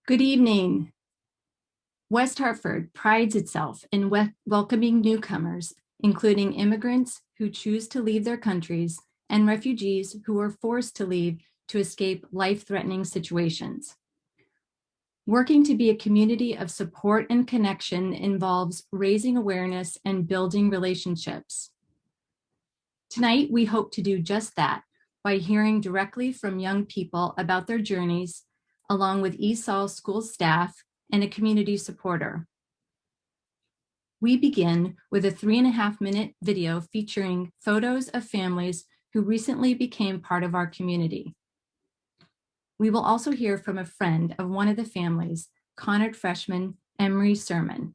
Good evening. West Hartford prides itself in welcoming newcomers, including immigrants who choose to leave their countries and refugees who are forced to leave to escape life-threatening situations. Working to be a community of support and connection involves raising awareness and building relationships. Tonight, we hope to do just that by hearing directly from young people about their journeys, along with ESOL school staff and a community supporter. We begin with a 3.5-minute video featuring photos of families who recently became part of our community. We will also hear from a friend of one of the families, Conard freshman Emery Sermon.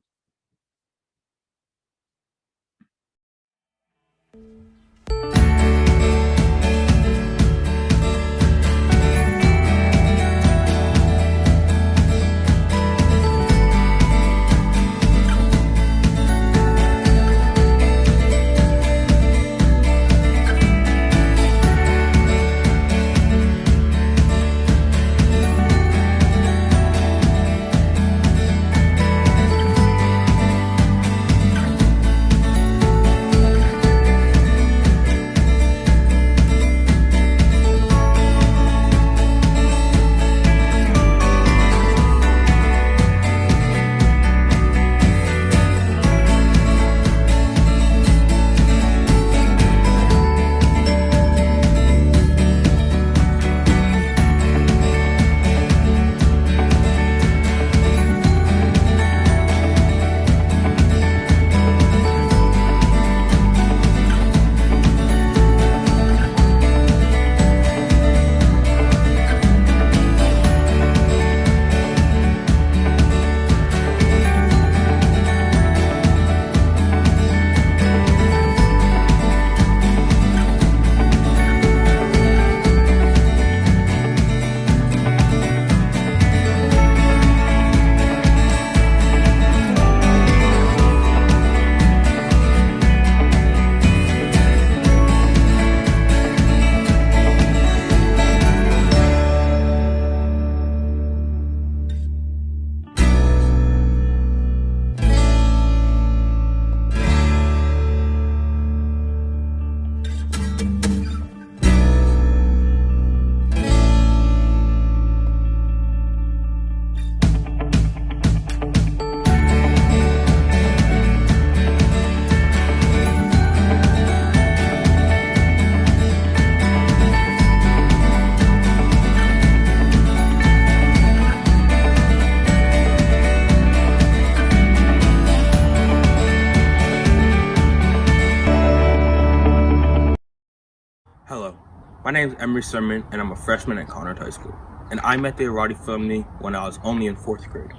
Hello, my name is Emery Sermon and I'm a freshman at Conard High School. And I met the Arati family when I was only in 4th grade.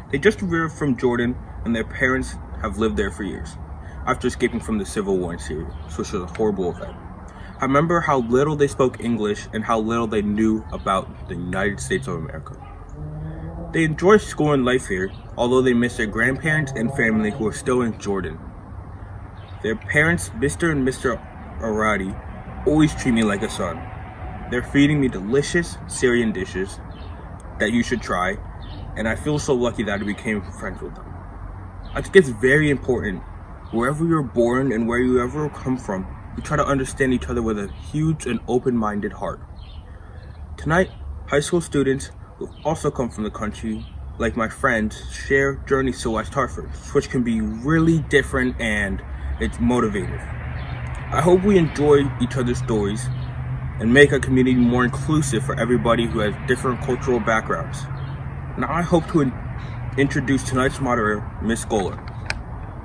They just arrived from Jordan and their parents have lived there for years, after escaping from the civil war in Syria, which was a horrible event. I remember how little they spoke English and how little they knew about the United States of America. They enjoy school and life here, although they miss their grandparents and family who are still in Jordan. Their parents, Mr. and Mr. Arati, always treat me like a son. They're feeding me delicious Syrian dishes that you should try, and I feel so lucky that I became friends with them. I think it's very important, wherever you're born and where you ever come from, we try to understand each other with a huge and open-minded heart. Tonight, high school students who also come from the country, like my friends, share journeys to West Hartford, which can be really different and it's motivating. I hope we enjoy each other's stories and make our community more inclusive for everybody who has different cultural backgrounds. Now I hope to introduce tonight's moderator, Ms. Goller.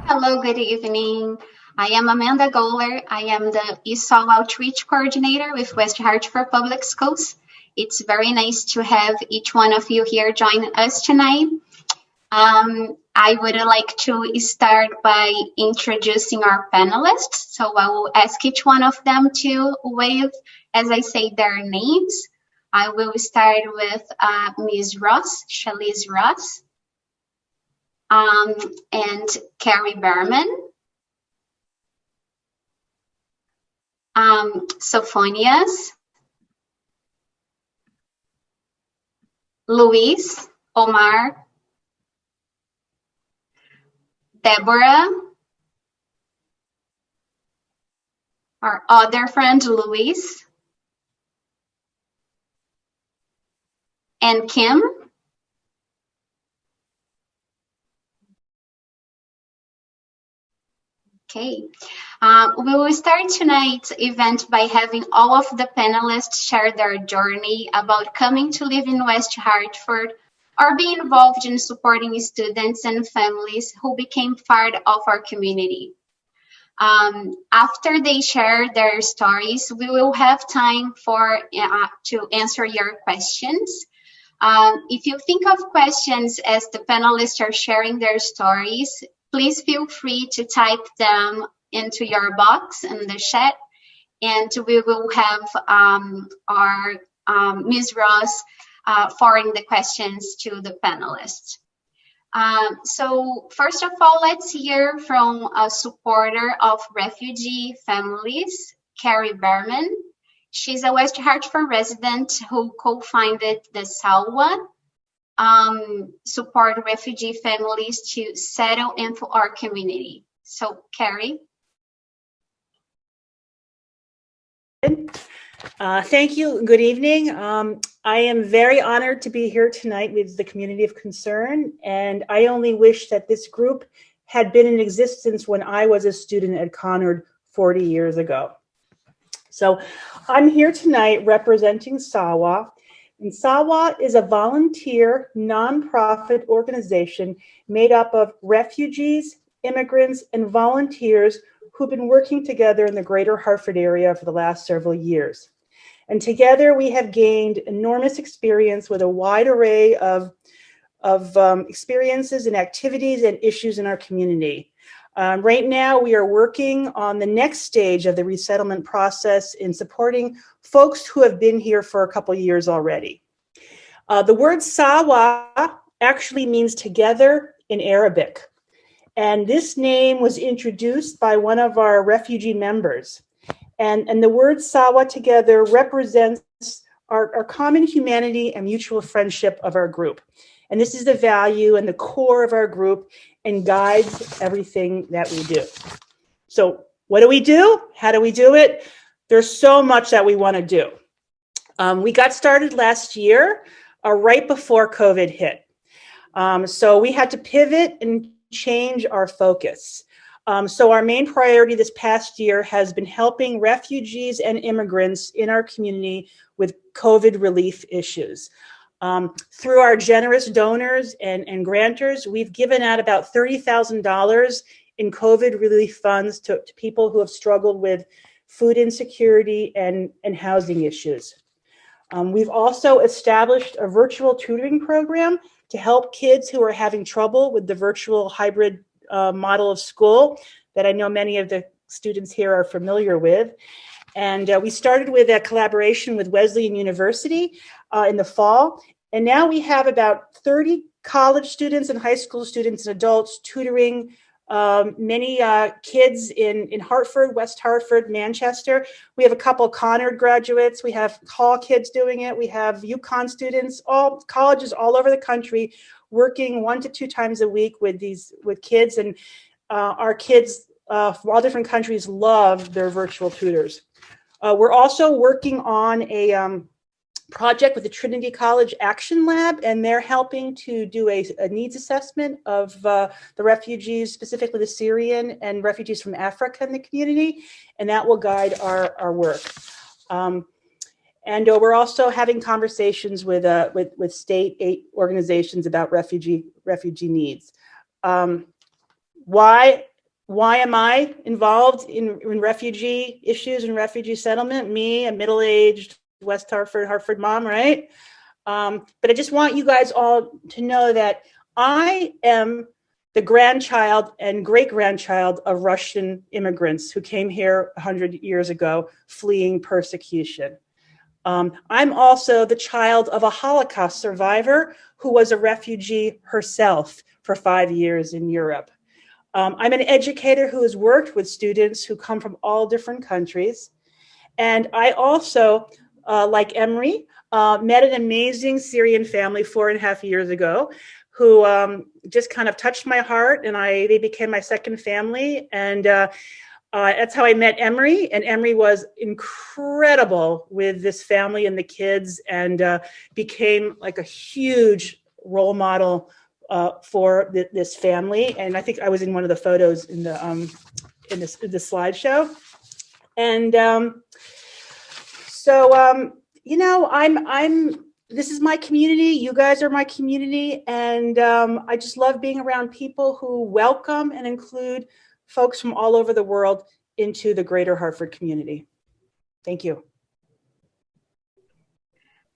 Hello, good evening. I am Amanda Goller. I am the ESOL Outreach Coordinator with West Hartford Public Schools. It's very nice to have each one of you here join us tonight. I would like to start by introducing our panelists. So I will ask each one of them to wave as I say their names. I will start with Ms. Ross, Shalise Ross, and Carrie Berman, Sophonias, Luis, Omar, Deborah, our other friend Luis, and Kim. Okay. We will start tonight's event by having all of the panelists share their journey about coming to live in West Hartford or be involved in supporting students and families who became part of our community. After they share their stories, we will have time to answer your questions. If you think of questions as the panelists are sharing their stories, please feel free to type them into your box in the chat, and we will have our Ms. Ross forwarding the questions to the panelists. So first of all, let's hear from a supporter of refugee families, Carrie Berman. She's a West Hartford resident who co-founded the SAWA, support refugee families to settle into our community. So, Carrie. Thank you. Good evening. I am very honored to be here tonight with the community of concern, and I only wish that this group had been in existence when I was a student at Conard 40 years ago. So I'm here tonight representing SAWA, and SAWA is a volunteer nonprofit organization made up of refugees, immigrants, and volunteers who've been working together in the greater Hartford area for the last several years. And together we have gained enormous experience with a wide array of experiences and activities and issues in our community. Right now, we are working on the next stage of the resettlement process in supporting folks who have been here for a couple years already. The word Sawa actually means together in Arabic. And this name was introduced by one of our refugee members. And the word Sawa together represents our common humanity and mutual friendship of our group. And this is the value and the core of our group and guides everything that we do. So what do we do? How do we do it? There's so much that we want to do. We got started last year, right before COVID hit. So we had to pivot and change our focus. So our main priority this past year has been helping refugees and immigrants in our community with COVID relief issues. Through our generous donors and grantors, we've given out about $30,000 in COVID relief funds to people who have struggled with food insecurity and housing issues. We've also established a virtual tutoring program to help kids who are having trouble with the virtual hybrid model of school that I know many of the students here are familiar with. And we started with a collaboration with Wesleyan University in the fall. And now we have about 30 college students and high school students and adults tutoring many kids in Hartford, West Hartford, Manchester. We have a couple Conard graduates. We have Hall kids doing it. We have UConn students, all colleges all over the country working 1 to 2 times a week with kids. And our kids from all different countries love their virtual tutors. We're also working on a project with the Trinity College Action Lab, and they're helping to do a needs assessment of the refugees, specifically the Syrian and refugees from Africa in the community, and that will guide our work. And we're also having conversations with state organizations about refugee needs. Why am I involved in refugee issues and refugee settlement? Me, a middle-aged West Hartford mom, right? But I just want you guys all to know that I am the grandchild and great-grandchild of Russian immigrants who came here 100 years ago fleeing persecution. I'm also the child of a Holocaust survivor who was a refugee herself for 5 years in Europe. I'm an educator who has worked with students who come from all different countries. And I also, like Emery, met an amazing Syrian family 4.5 years ago who just kind of touched my heart, and they became my second family. And that's how I met Emery, and Emery was incredible with this family and the kids, and became like a huge role model for this family. And I think I was in one of the photos in the slideshow. And this is my community. You guys are my community, and I just love being around people who welcome and include folks from all over the world into the greater Hartford community. Thank you.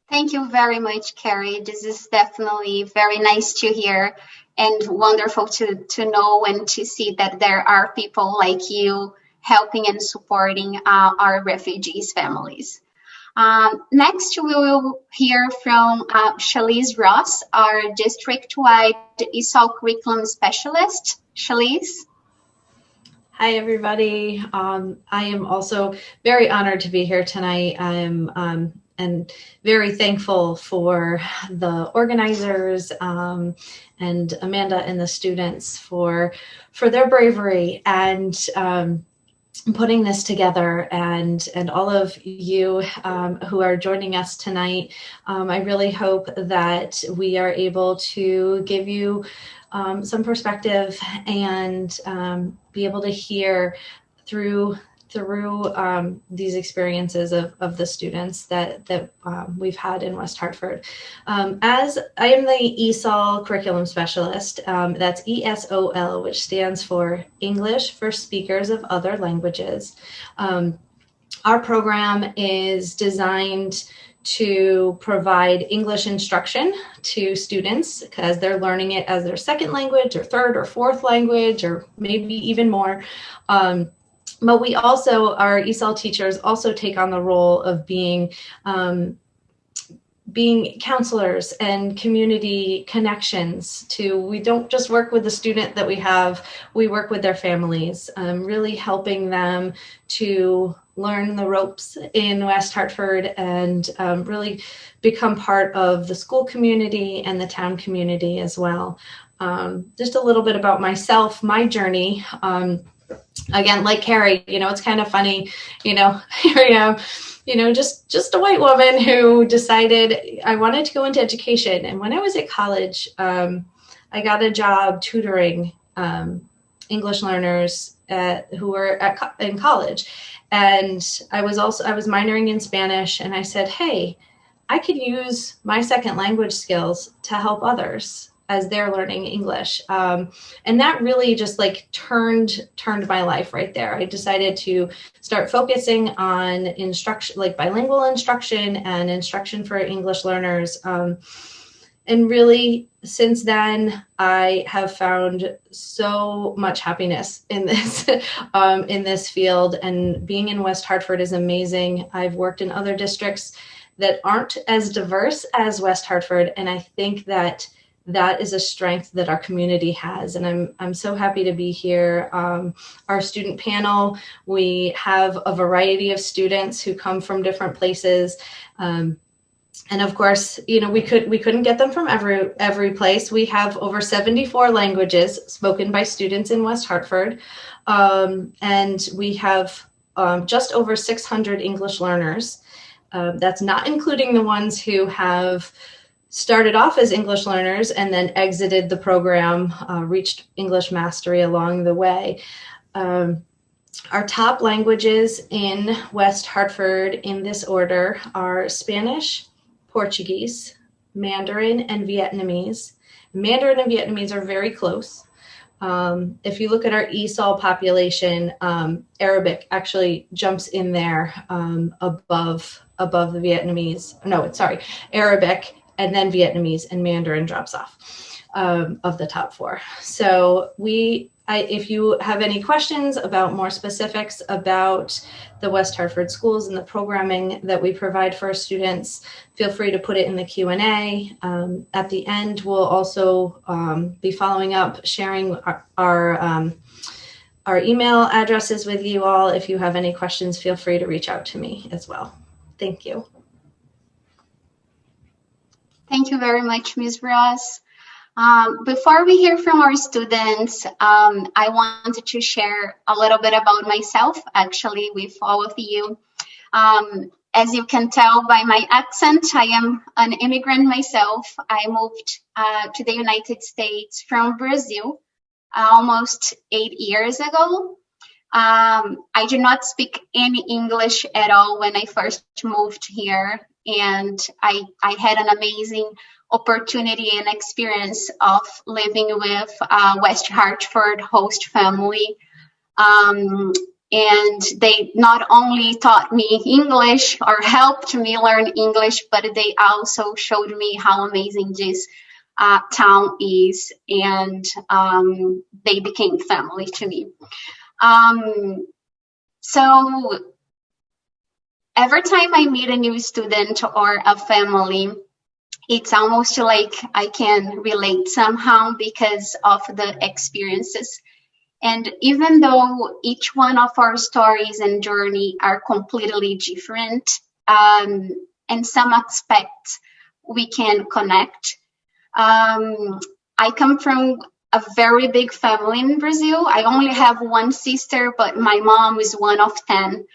Thank you very much, Carrie. This is definitely very nice to hear and wonderful to know and to see that there are people like you helping and supporting our refugees' families. Next, we will hear from Shalise Ross, our district-wide ESOL curriculum specialist. Shalise. Hi, everybody. I am also very honored to be here tonight. And very thankful for the organizers and Amanda and the students for their bravery and putting this together, and all of you who are joining us tonight. I really hope that we are able to give you some perspective and be able to hear through these experiences of the students that we've had in West Hartford. As I am the ESOL curriculum specialist, that's ESOL, which stands for English for Speakers of Other Languages. Our program is designed to provide English instruction to students because they're learning it as their second language or third or fourth language, or maybe even more. But we also, our ESOL teachers also take on the role of being counselors and community connections we don't just work with the student that we work with their families, really helping them to learn the ropes in West Hartford and really become part of the school community and the town community as well. Just a little bit about myself, my journey. Again, like Carrie, it's kind of funny, here I am, just a white woman who decided I wanted to go into education. And when I was at college, I got a job tutoring English learners who were in college. And I was minoring in Spanish, and I said, hey, I could use my second language skills to help others as they're learning English. And that really just turned my life right there. I decided to start focusing on instruction, like bilingual instruction and instruction for English learners. And really, since then, I have found so much happiness in this field, and being in West Hartford is amazing. I've worked in other districts that aren't as diverse as West Hartford, and I think that is a strength that our community has, and I'm so happy to be here. Our student panel, we have a variety of students who come from different places. And of course, we couldn't get them from every place. We have over 74 languages spoken by students in West Hartford. And we have just over 600 English learners. That's not including the ones who have started off as English learners and then exited the program, reached English mastery along the way. Our top languages in West Hartford in this order are Spanish, Portuguese, Mandarin, and Vietnamese. Mandarin and Vietnamese are very close. If you look at our ESOL population, Arabic actually jumps in there above the Vietnamese. No, sorry, Arabic, and then Vietnamese, and Mandarin drops off of the top four. So if you have any questions about more specifics about the West Hartford schools and the programming that we provide for our students, feel free to put it in the Q&A. At the end, we'll also be following up, sharing our email addresses with you all. If you have any questions, feel free to reach out to me as well. Thank you. Thank you very much, Ms. Ross. Before we hear from our students, I wanted to share a little bit about myself, actually, with all of you. As you can tell by my accent, I am an immigrant myself. I moved to the United States from Brazil almost 8 years ago. I do not speak any English at all when I first moved here, and I had an amazing opportunity and experience of living with West Hartford host family. And they not only taught me English or helped me learn English, but they also showed me how amazing this town is, and they became family to me. So every time I meet a new student or a family, it's almost like I can relate somehow because of the experiences. And even though each one of our stories and journey are completely different, in some aspects we can connect. I come from a very big family in Brazil. I only have one sister, but my mom is one of 10.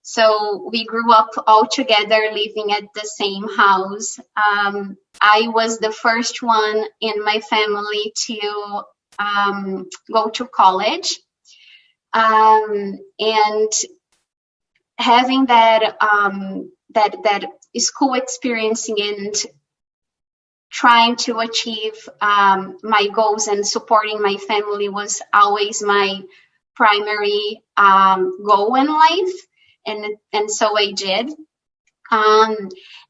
So we grew up all together living at the same house. I was the first one in my family to go to college. And having that school experience and trying to achieve my goals and supporting my family was always my primary goal in life, and so I did.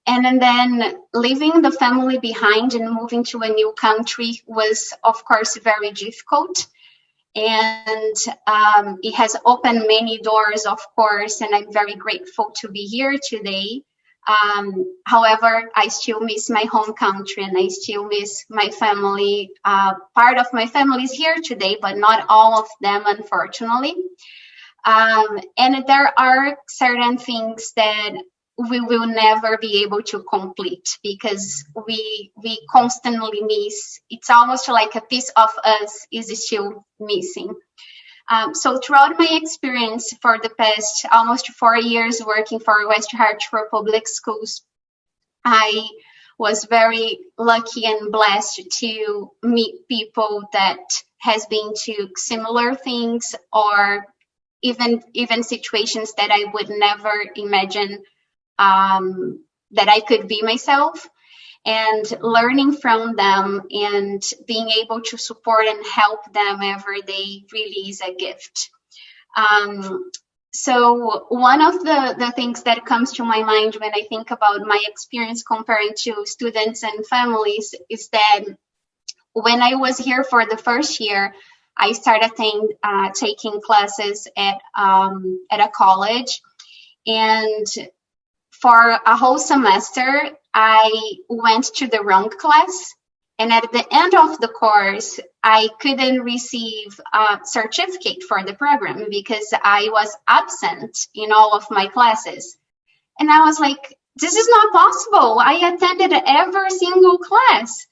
And then leaving the family behind and moving to a new country was, of course, very difficult. And it has opened many doors, of course, and I'm very grateful to be here today. However, I still miss my home country and I still miss my family. Part of my family is here today, but not all of them, unfortunately. And there are certain things that we will never be able to complete because we constantly miss. It's almost like a piece of us is still missing. So throughout my experience for the past almost 4 years working for West Hartford Public Schools, I was very lucky and blessed to meet people that has been to similar things or even situations that I would never imagine that I could be myself, and learning from them and being able to support and help them every day really is a gift. So one of the things that comes to my mind when I think about my experience comparing to students and families is that when I was here for the first year, I started taking classes at a college, and for a whole semester, I went to the wrong class. And at the end of the course, I couldn't receive a certificate for the program because I was absent in all of my classes. And I was like, this is not possible. I attended every single class.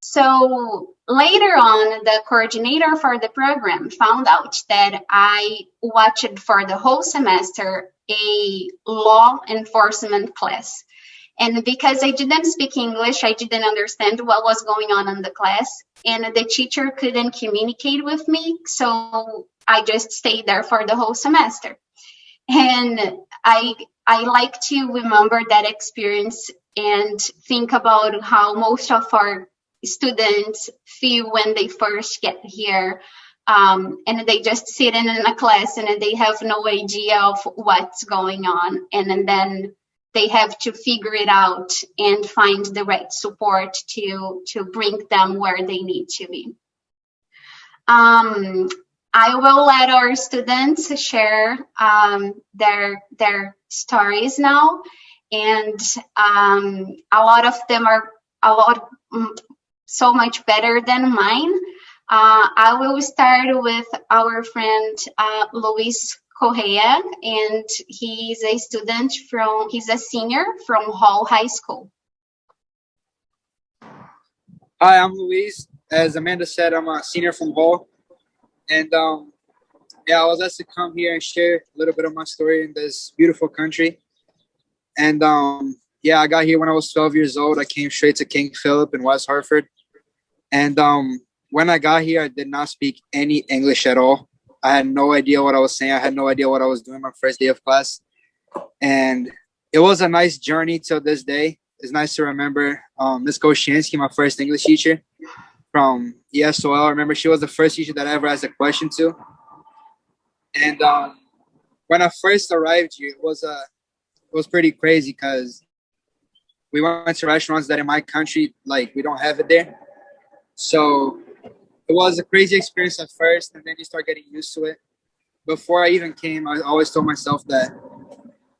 So later on, the coordinator for the program found out that I watched for the whole semester a law enforcement class. And because I didn't speak English, I didn't understand what was going on in the class. And the teacher couldn't communicate with me. So I just stayed there for the whole semester. And I like to remember that experience and think about how most of our students feel when they first get here. And they just sit in a class and they have no idea of what's going on. And then they have to figure it out and find the right support to bring them where they need to be. I will let our students share their stories now. And a lot of them are so much better than mine. I will start with our friend Luis Correa, and he's a senior from Hall High School. Hi, I'm Luis. As Amanda said, I'm a senior from Hull, and yeah, I was asked to come here and share a little bit of my story in this beautiful country. And yeah, I got here when I was 12 years old. I came straight to King Philip in West Hartford, and when I got here, I did not speak any English at all. I had no idea what I was saying. I had no idea what I was doing my first day of class, and it was a nice journey till this day. It's nice to remember Miss Goshansky, my first English teacher from ESOL. I remember she was the first teacher that I ever asked a question to. And when I first arrived here, it was pretty crazy because we went to restaurants that in my country, like, we don't have it there. So it was a crazy experience at first, and then you start getting used to it. Before I even came, I always told myself that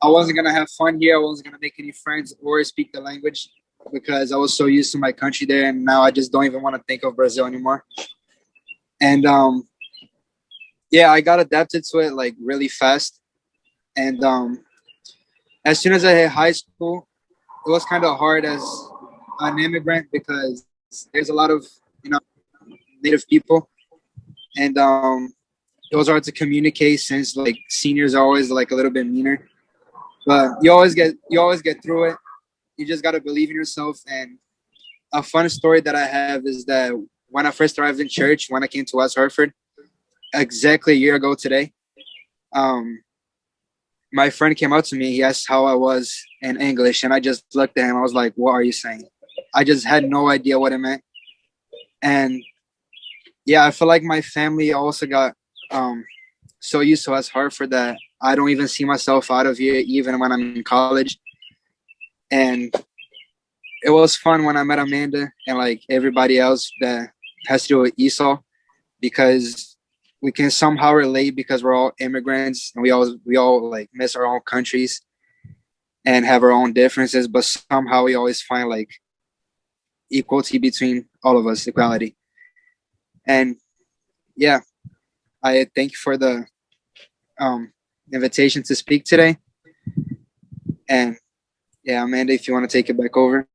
I wasn't gonna have fun here. I wasn't gonna make any friends or speak the language because I was so used to my country there, and now I just don't even want to think of Brazil anymore. And yeah, I got adapted to it like really fast. And as soon as I hit high school, it was kind of hard as an immigrant because there's a lot of, you know, native people, and it was hard to communicate since like seniors are always like a little bit meaner. But you always get through it. You just gotta believe in yourself. And a fun story that I have is that when I first arrived in church, when I came to West Hartford, exactly a year ago today, um, my friend came up to me. He asked how I was in English, and I just looked at him. I was like, "What are you saying?" I just had no idea what it meant. And yeah, I feel like my family also got so used to West Hartford that I don't even see myself out of here, even when I'm in college. And it was fun when I met Amanda and like everybody else that has to do with Esau, because we can somehow relate because we're all immigrants and we all like miss our own countries and have our own differences, but somehow we always find like equality between all of us, equality. And yeah, I thank you for the um, invitation to speak today. And yeah, Amanda, if you want to take it back over.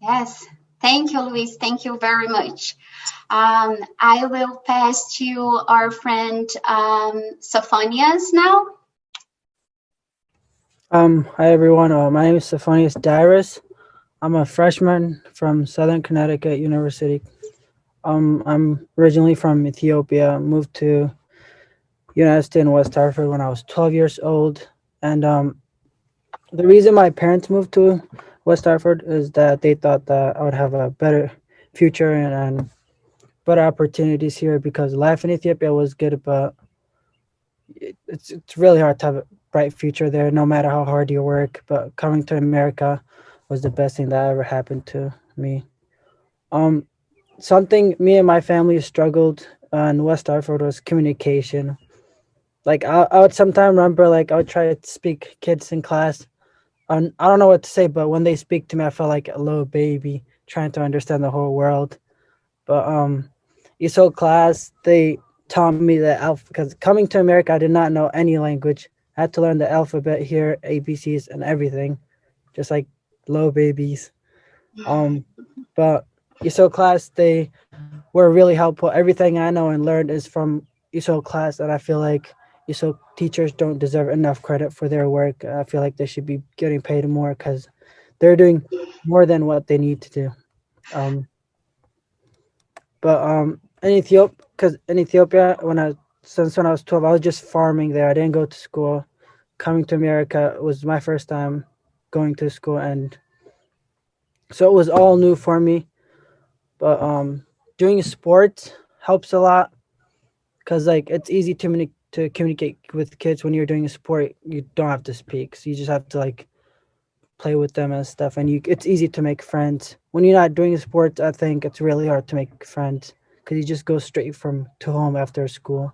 Yes. Thank you, Luis. Thank you very much. I will pass to our friend Sophonias now. Hi everyone. My name is Sophonias Dyrus. I'm a freshman from Southern Connecticut University. I'm originally from Ethiopia. Moved to United States in West Hartford when I was 12 years old. And the reason my parents moved to West Hartford is that they thought that I would have a better future and better opportunities here because life in Ethiopia was good, but it's really hard to have a bright future there, no matter how hard you work. But coming to America was the best thing that ever happened to me. Um, Something me and my family struggled in West Hartford was communication. Like I would sometimes remember, like I would try to speak kids in class. I don't know what to say, but when they speak to me, I felt like a little baby trying to understand the whole world. But ESOL class, they taught me the alphabet because coming to America, I did not know any language. I had to learn the alphabet here, ABCs, and everything, just like little babies. But ESOL class, they were really helpful. Everything I know and learned is from ESOL class, and I feel like ESOL teachers don't deserve enough credit for their work. I feel like they should be getting paid more because they're doing more than what they need to do. But in Ethiopia, since when I was 12, I was just farming there. I didn't go to school. Coming to America was my first time going to school, and so it was all new for me. But doing sports helps a lot because like it's easy to communicate with kids when you're doing a sport. You don't have to speak, so you just have to like play with them and stuff, and it's easy to make friends. When you're not doing sports, I think it's really hard to make friends because you just go straight to home after school.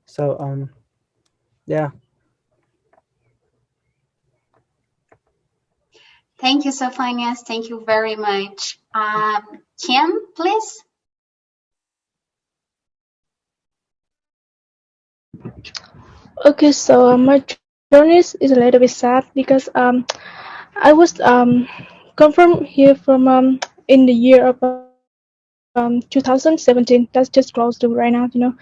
So yeah. Thank you, Sophonias. Thank you very much. Kim, please. Okay, so my journey is a little bit sad because I was come from here from in the year of 2017. That's just close to right now, you know.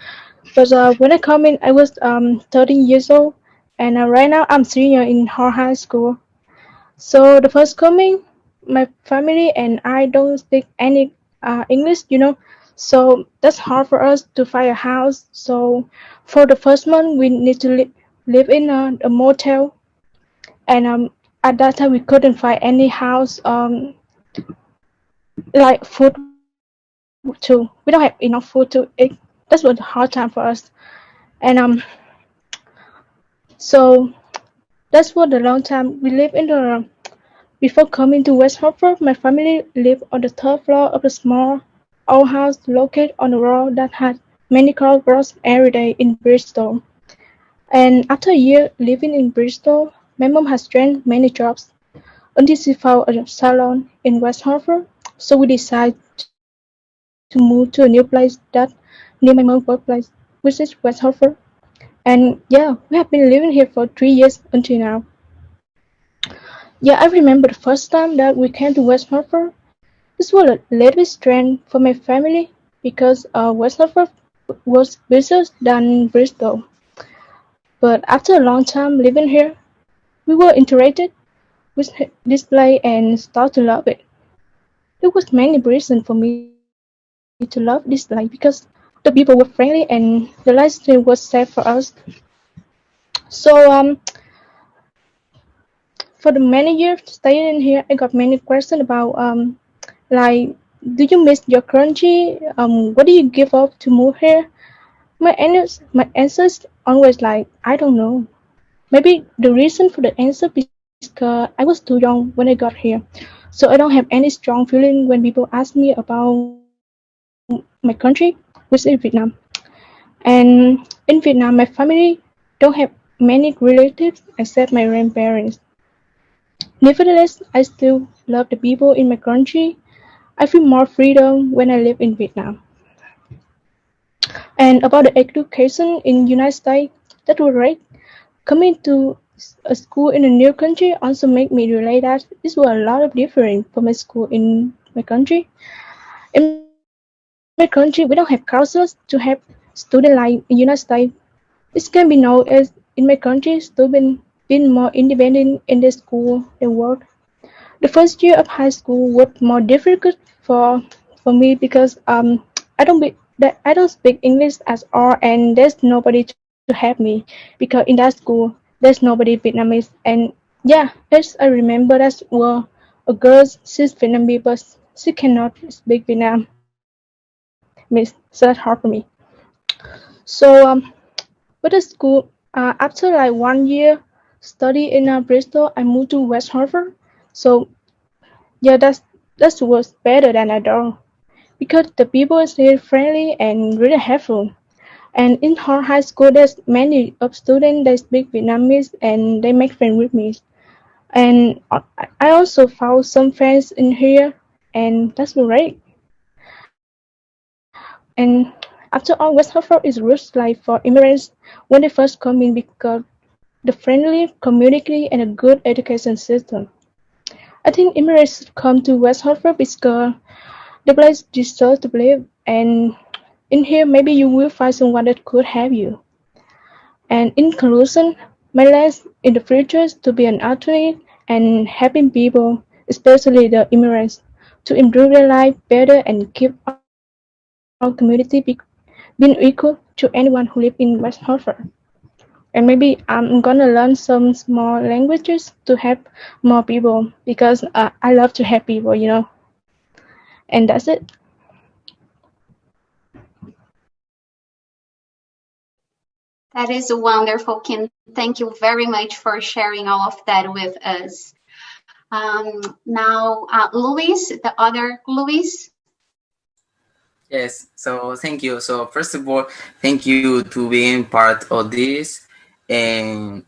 But when I come in, I was 13 years old, and right now I'm senior in her high school. So the first coming, my family and I don't speak any English, you know. So that's hard for us to find a house. So for the first month, we need to live in a motel, and at that time we couldn't find any house like food too. We don't have enough food to eat. That was a hard time for us, and so that's for the long time we live in the. Before coming to West Hartford, my family lived on the third floor of a small old house located on a road that had many cars cross every day in Bristol. And after a year living in Bristol, my mom has changed many jobs until she found a salon in West Hartford. So we decided to move to a new place that near my mom's workplace, which is West Hartford. And yeah, we have been living here for 3 years until now. Yeah, I remember the first time that we came to West Hartford. This was a little bit strange for my family because West Hartford was busier than Bristol. But after a long time living here, we were interacted with this place and started to love it. There was many reasons for me to love this place because the people were friendly and the lifestyle was safe for us. So for the many years staying in here, I got many questions about like, do you miss your country? What do you give up to move here? My answers always like, I don't know. Maybe the reason for the answer because I was too young when I got here. So I don't have any strong feeling when people ask me about my country, which is Vietnam. And in Vietnam, my family don't have many relatives except my grandparents. Nevertheless, I still love the people in my country. I feel more freedom when I live in Vietnam. And about the education in United States, that was right. Coming to a school in a new country also made me realize that this was a lot of different from my school in my country. In my country, we don't have counselors to help students like in United States. This can be known as in my country, students being more independent in their school than work. The first year of high school was more difficult for me because I don't speak English at all and there's nobody to help me because in that school there's nobody Vietnamese and yeah, as I remember that well a girl she's Vietnamese but she cannot speak Vietnamese, so that's hard for me. So with the school after like 1 year study in Bristol, I moved to West Hartford. So yeah, that was better than I thought because the people is really friendly and really helpful. And in her high school, there's many of students that speak Vietnamese and they make friends with me. And I also found some friends in here, and that's great. And after all, West Hartford is rich life for immigrants when they first come in because the friendly community and a good education system. I think immigrants should come to West Hartford because the place deserves to live, and in here maybe you will find someone that could help you. And in conclusion, my plans in the future is to be an athlete and helping people, especially the immigrants, to improve their life better and keep our community being equal to anyone who lives in West Hartford. And maybe I'm gonna learn some small languages to help more people because I love to help people, you know. And that's it. That is wonderful, Kim. Thank you very much for sharing all of that with us. Now, Luis, the other Luis. Yes, so thank you. So first of all, thank you to being part of this. And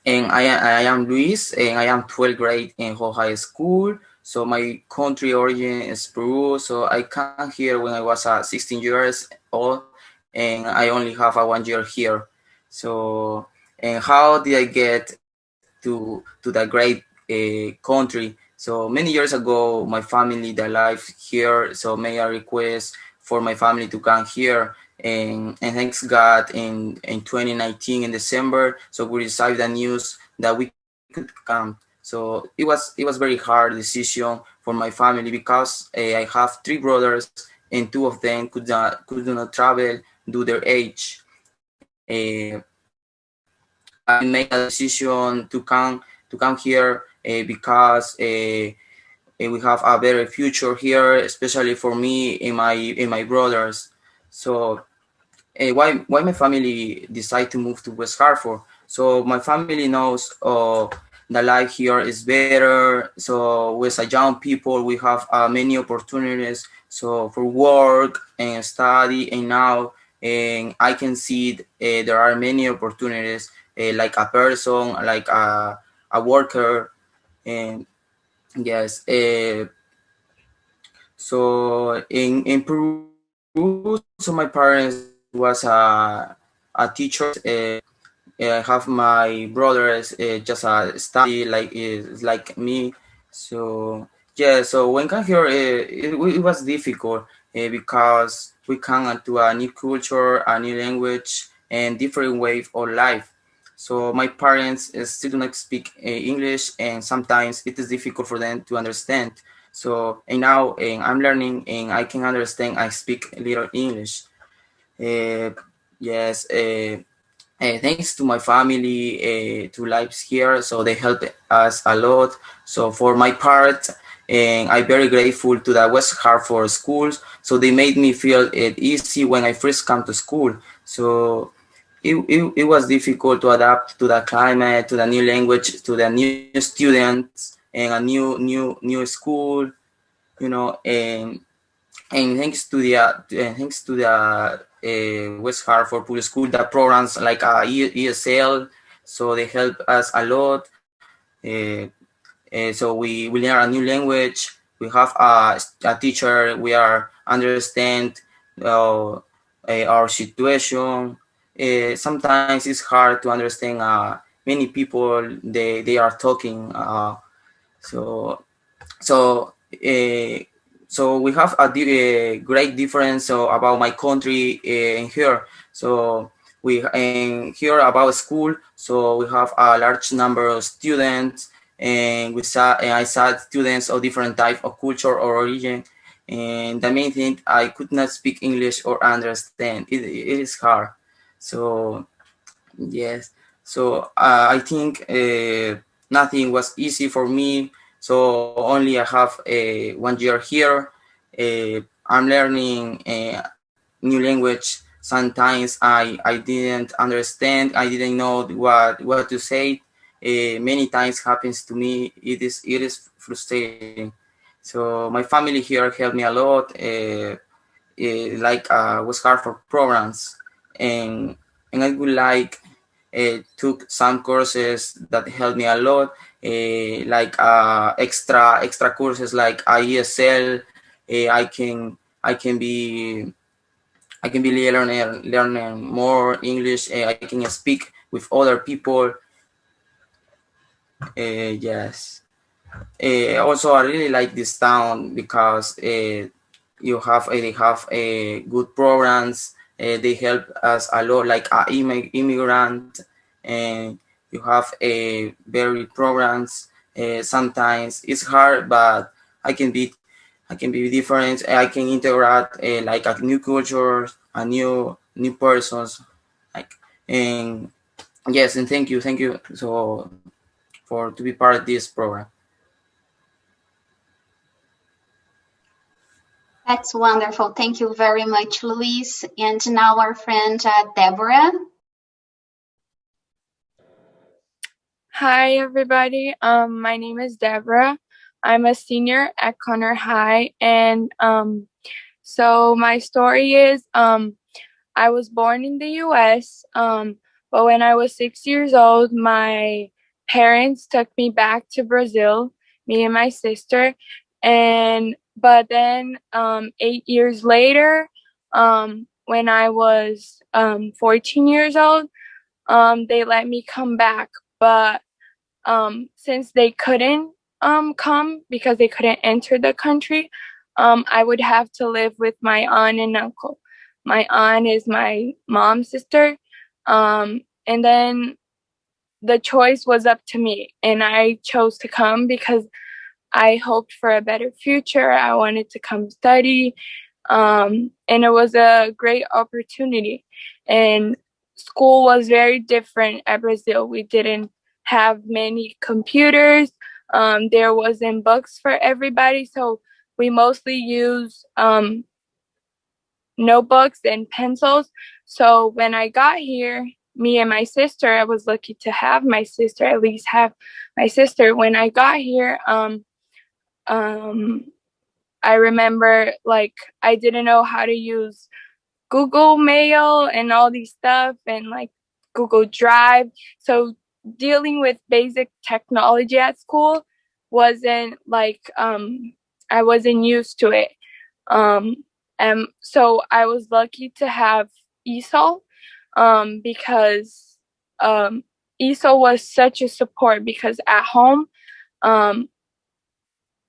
I am Luis and I am 12th grade in Ho High School. So my country origin is Peru. So I came here when I was 16 years old and I only have a 1 year here. So and how did I get to that great country? So many years ago, my family they live here. So made a request for my family to come here, and thanks God in 2019 in December, so we received the news that we could come. So it was very hard decision for my family because I have three brothers and two of them could not travel due their age. I made a decision to come here because we have a better future here, especially for me and my brothers. So why my family decide to move to West Hartford? So my family knows the life here is better. So with a young people, we have many opportunities. So for work and study, and now and I can see there are many opportunities, like a person, like a worker, and yes. So in Peru, so my parents was a teacher. I have my brothers just study like is like me. So yeah, so when come here, it was difficult because we come to a new culture, a new language, and different way of life. So my parents still do not speak English, and sometimes it is difficult for them to understand. So and now I'm learning, and I can understand. I speak a little English. Uh, yes. Thanks to my family, to lives here, so they help us a lot. So for my part, and I'm very grateful to the West Hartford schools. So they made me feel it easy when I first come to school. So it was difficult to adapt to the climate, to the new language, to the new students, and a new school, and thanks to the West Hartford Public School, the programs like ESL, so they help us a lot. Uh, so we learn a new language. We have a teacher. We are understand our situation. Sometimes it's hard to understand many people they are talking. So so uh, so we have a great difference about my country and here. So we and here about school. So we have a large number of students, and I saw students of different type of culture or origin. And the main thing, I could not speak English or understand. It is hard. So yes. So I think nothing was easy for me. So only I have 1 year here. I'm learning a new language. Sometimes I didn't understand. I didn't know what to say. Many times happens to me. It is frustrating. So my family here helped me a lot. Like was hard for programs, and I would like took some courses that helped me a lot, like extra courses like IESL. I can be learning more English. I can speak with other people. Yes. Also, I really like this town because they have a good programs. They help us a lot, like immigrant, and you have a very programs. Sometimes it's hard, but I can be I can be different. I can interact like a new culture, a new persons, like. And yes, and thank you so for to be part of this program. That's wonderful. Thank you very much, Luis. And now our friend Deborah. Hi, everybody. My name is Deborah. I'm a senior at Connor High, and so my story is I was born in the U.S. But when I was 6 years old, my parents took me back to Brazil, me and my sister, but then 8 years later, when I was 14 years old, they let me come back, but since they couldn't come because they couldn't enter the country, I would have to live with my aunt and uncle. My aunt is my mom's sister. And then the choice was up to me, and I chose to come because I hoped for a better future. I wanted to come study. And it was a great opportunity. And school was very different at Brazil. We didn't have many computers. There wasn't books for everybody. So we mostly use notebooks and pencils. So when I got here, me and my sister, I was lucky to have my sister, at least have my sister. When I got here, I remember like I didn't know how to use Google Mail and all these stuff and like Google Drive. So dealing with basic technology at school wasn't like I wasn't used to it. And so I was lucky to have ESOL because ESOL was such a support because at home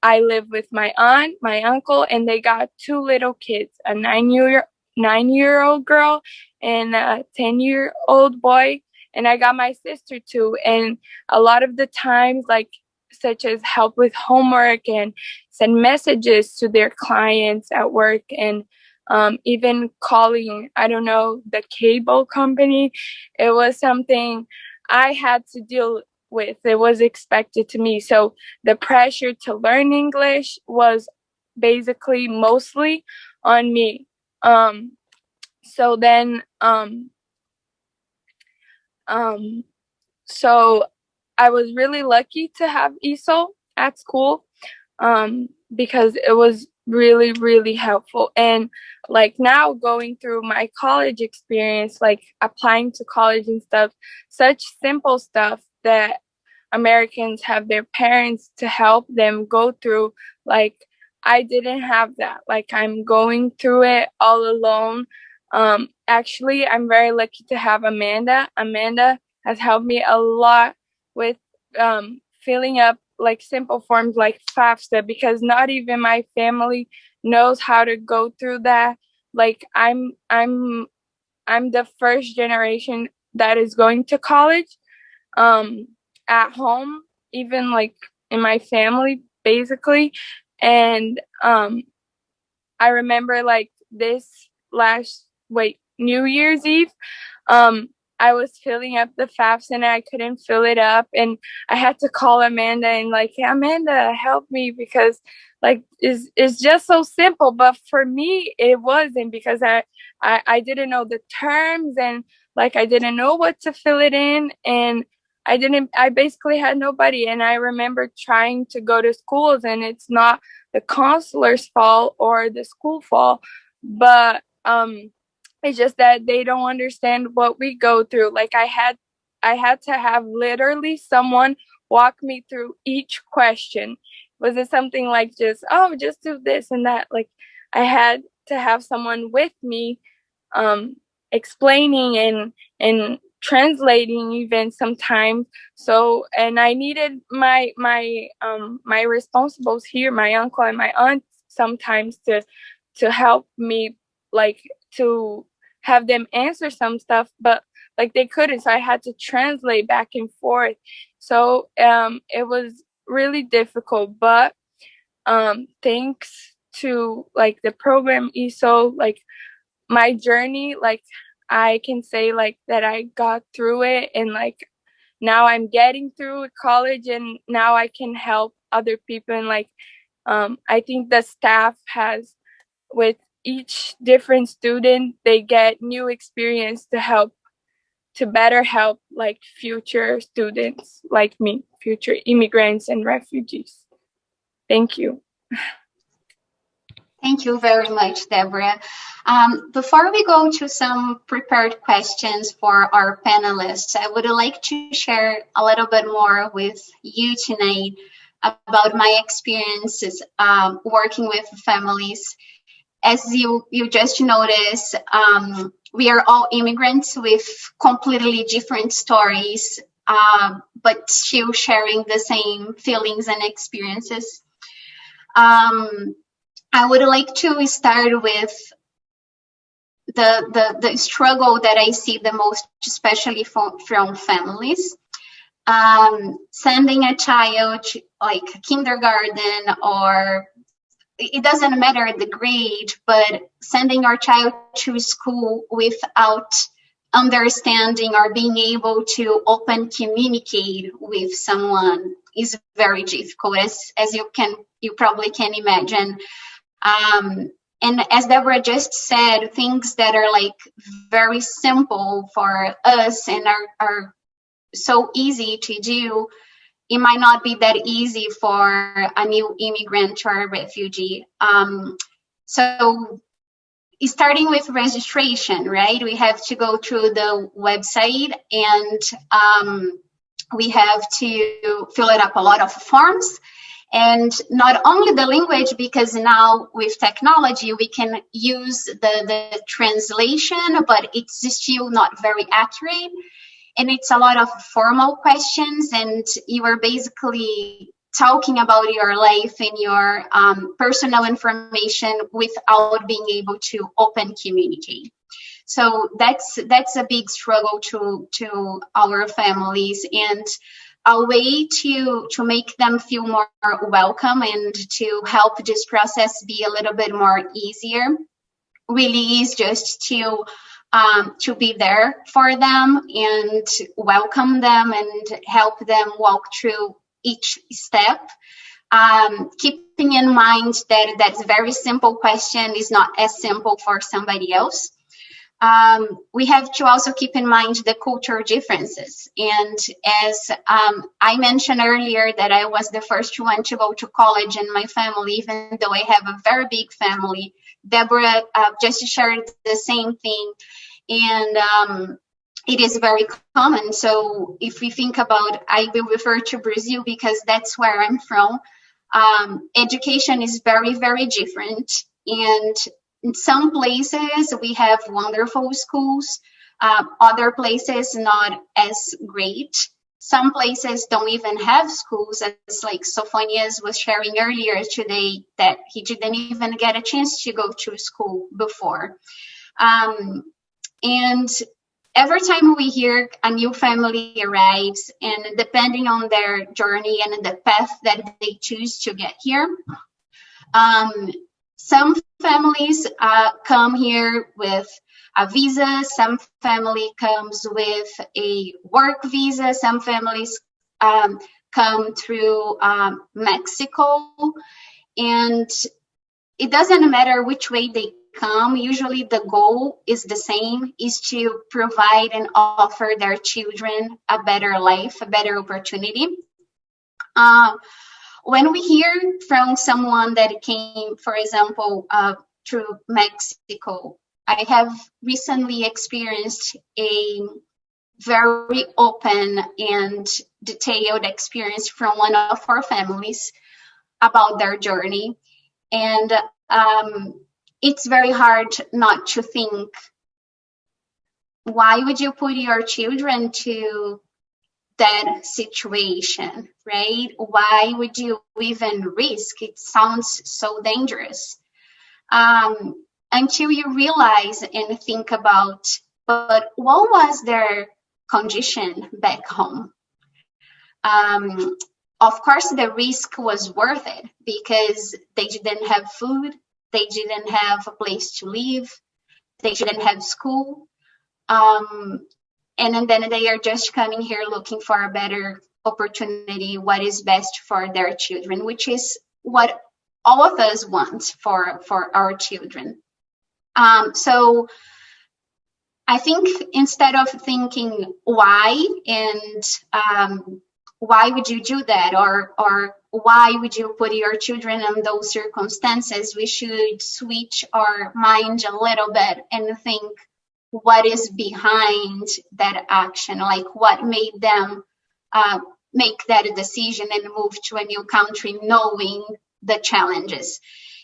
I live with my aunt, my uncle, and they got two little kids, a 9-year-old girl and a 10-year-old boy. And I got my sister too. And a lot of the times, like such as help with homework and send messages to their clients at work and even calling, I don't know, the cable company. It was something I had to deal with. It was expected to me. So the pressure to learn English was basically mostly on me. So then, so I was really lucky to have ESOL at school, because it was really, really helpful. And like now going through my college experience, like applying to college and stuff, such simple stuff that Americans have their parents to help them go through. Like I didn't have that. Like I'm going through it all alone. Actually, I'm very lucky to have Amanda. Amanda has helped me a lot with filling up like simple forms like FAFSA because not even my family knows how to go through that. Like I'm the first generation that is going to college. At home, even like in my family, basically. And I remember like this New Year's Eve, I was filling up the FAFSA and I couldn't fill it up, and I had to call Amanda and like, hey, Amanda, help me because like it's just so simple, but for me it wasn't because I didn't know the terms and like I didn't know what to fill it in, and I basically had nobody. And I remember trying to go to schools, and it's not the counselor's fault or the school fault, but it's just that they don't understand what we go through. Like I had to have literally someone walk me through each question. Was it something like just do this and that? Like I had to have someone with me explaining and translating even sometimes. So, and I needed my responsibles here, my uncle and my aunt, sometimes to help me, like to have them answer some stuff, but like they couldn't, so I had to translate back and forth. So it was really difficult, but thanks to like the program ESO, like my journey, like I can say like that I got through it, and like now I'm getting through college, and now I can help other people. And like I think the staff has, with each different student, they get new experience to better help like future students like me, future immigrants and refugees. Thank you. Thank you very much, Deborah. Before we go to some prepared questions for our panelists, I would like to share a little bit more with you tonight about my experiences working with families. As you just noticed, we are all immigrants with completely different stories. but still sharing the same feelings and experiences. I would like to start with the struggle that I see the most, especially from families. Sending a child to, like, kindergarten, or it doesn't matter the grade, but sending our child to school without understanding or being able to open communicate with someone is very difficult, as you probably can imagine. And as Deborah just said, things that are like very simple for us and are so easy to do, it might not be that easy for a new immigrant or a refugee. So starting with registration, right? We have to go through the website, and we have to fill it up a lot of forms. And not only the language, because now with technology, we can use the translation, but it's still not very accurate. And it's a lot of formal questions, and you are basically talking about your life and your personal information without being able to open communicate. So that's a big struggle to our families, and a way to make them feel more welcome and to help this process be a little bit more easier really is just to be there for them and welcome them and help them walk through each step. Keeping in mind that very simple question is not as simple for somebody else. We have to also keep in mind the cultural differences. And as I mentioned earlier, that I was the first one to go to college in my family, even though I have a very big family. Deborah just shared the same thing. And it is very common. So if we think about, I will refer to Brazil because that's where I'm from. Education is very, very different. And in some places, we have wonderful schools. Other places, not as great. Some places don't even have schools. It's like Sophonias was sharing earlier today that he didn't even get a chance to go to school before. And every time we hear a new family arrives, and depending on their journey and the path that they choose to get here, some families come here with a visa, some family comes with a work visa, some families come through Mexico, and it doesn't matter which way they come. Usually the goal is the same, is to provide and offer their children a better life, a better opportunity. When we hear from someone that came, for example, through Mexico, I have recently experienced a very open and detailed experience from one of our families about their journey. And it's very hard not to think, why would you put your children to that situation, right? Why would you even risk? It sounds so dangerous. Until you realize and think about, but what was their condition back home? Of course, the risk was worth it because they didn't have food, they didn't have a place to live, they didn't have school. And then they are just coming here looking for a better opportunity, what is best for their children, which is what all of us want for our children. So I think instead of thinking why and why would you do that, or why would you put your children in those circumstances, we should switch our mind a little bit and think, what is behind that action? Like, what made them make that decision and move to a new country knowing the challenges?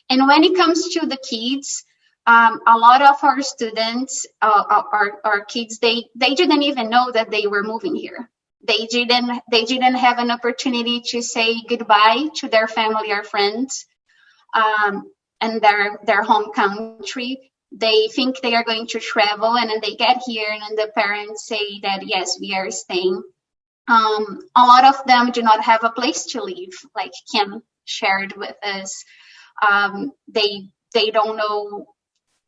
And when it comes to the kids, a lot of our students, our kids, they didn't even know that they were moving here. they didn't have an opportunity to say goodbye to their family or friends and their home country. They think they are going to travel, and then they get here, and the parents say that yes, we are staying. A lot of them do not have a place to live, like Kim shared with us. They don't know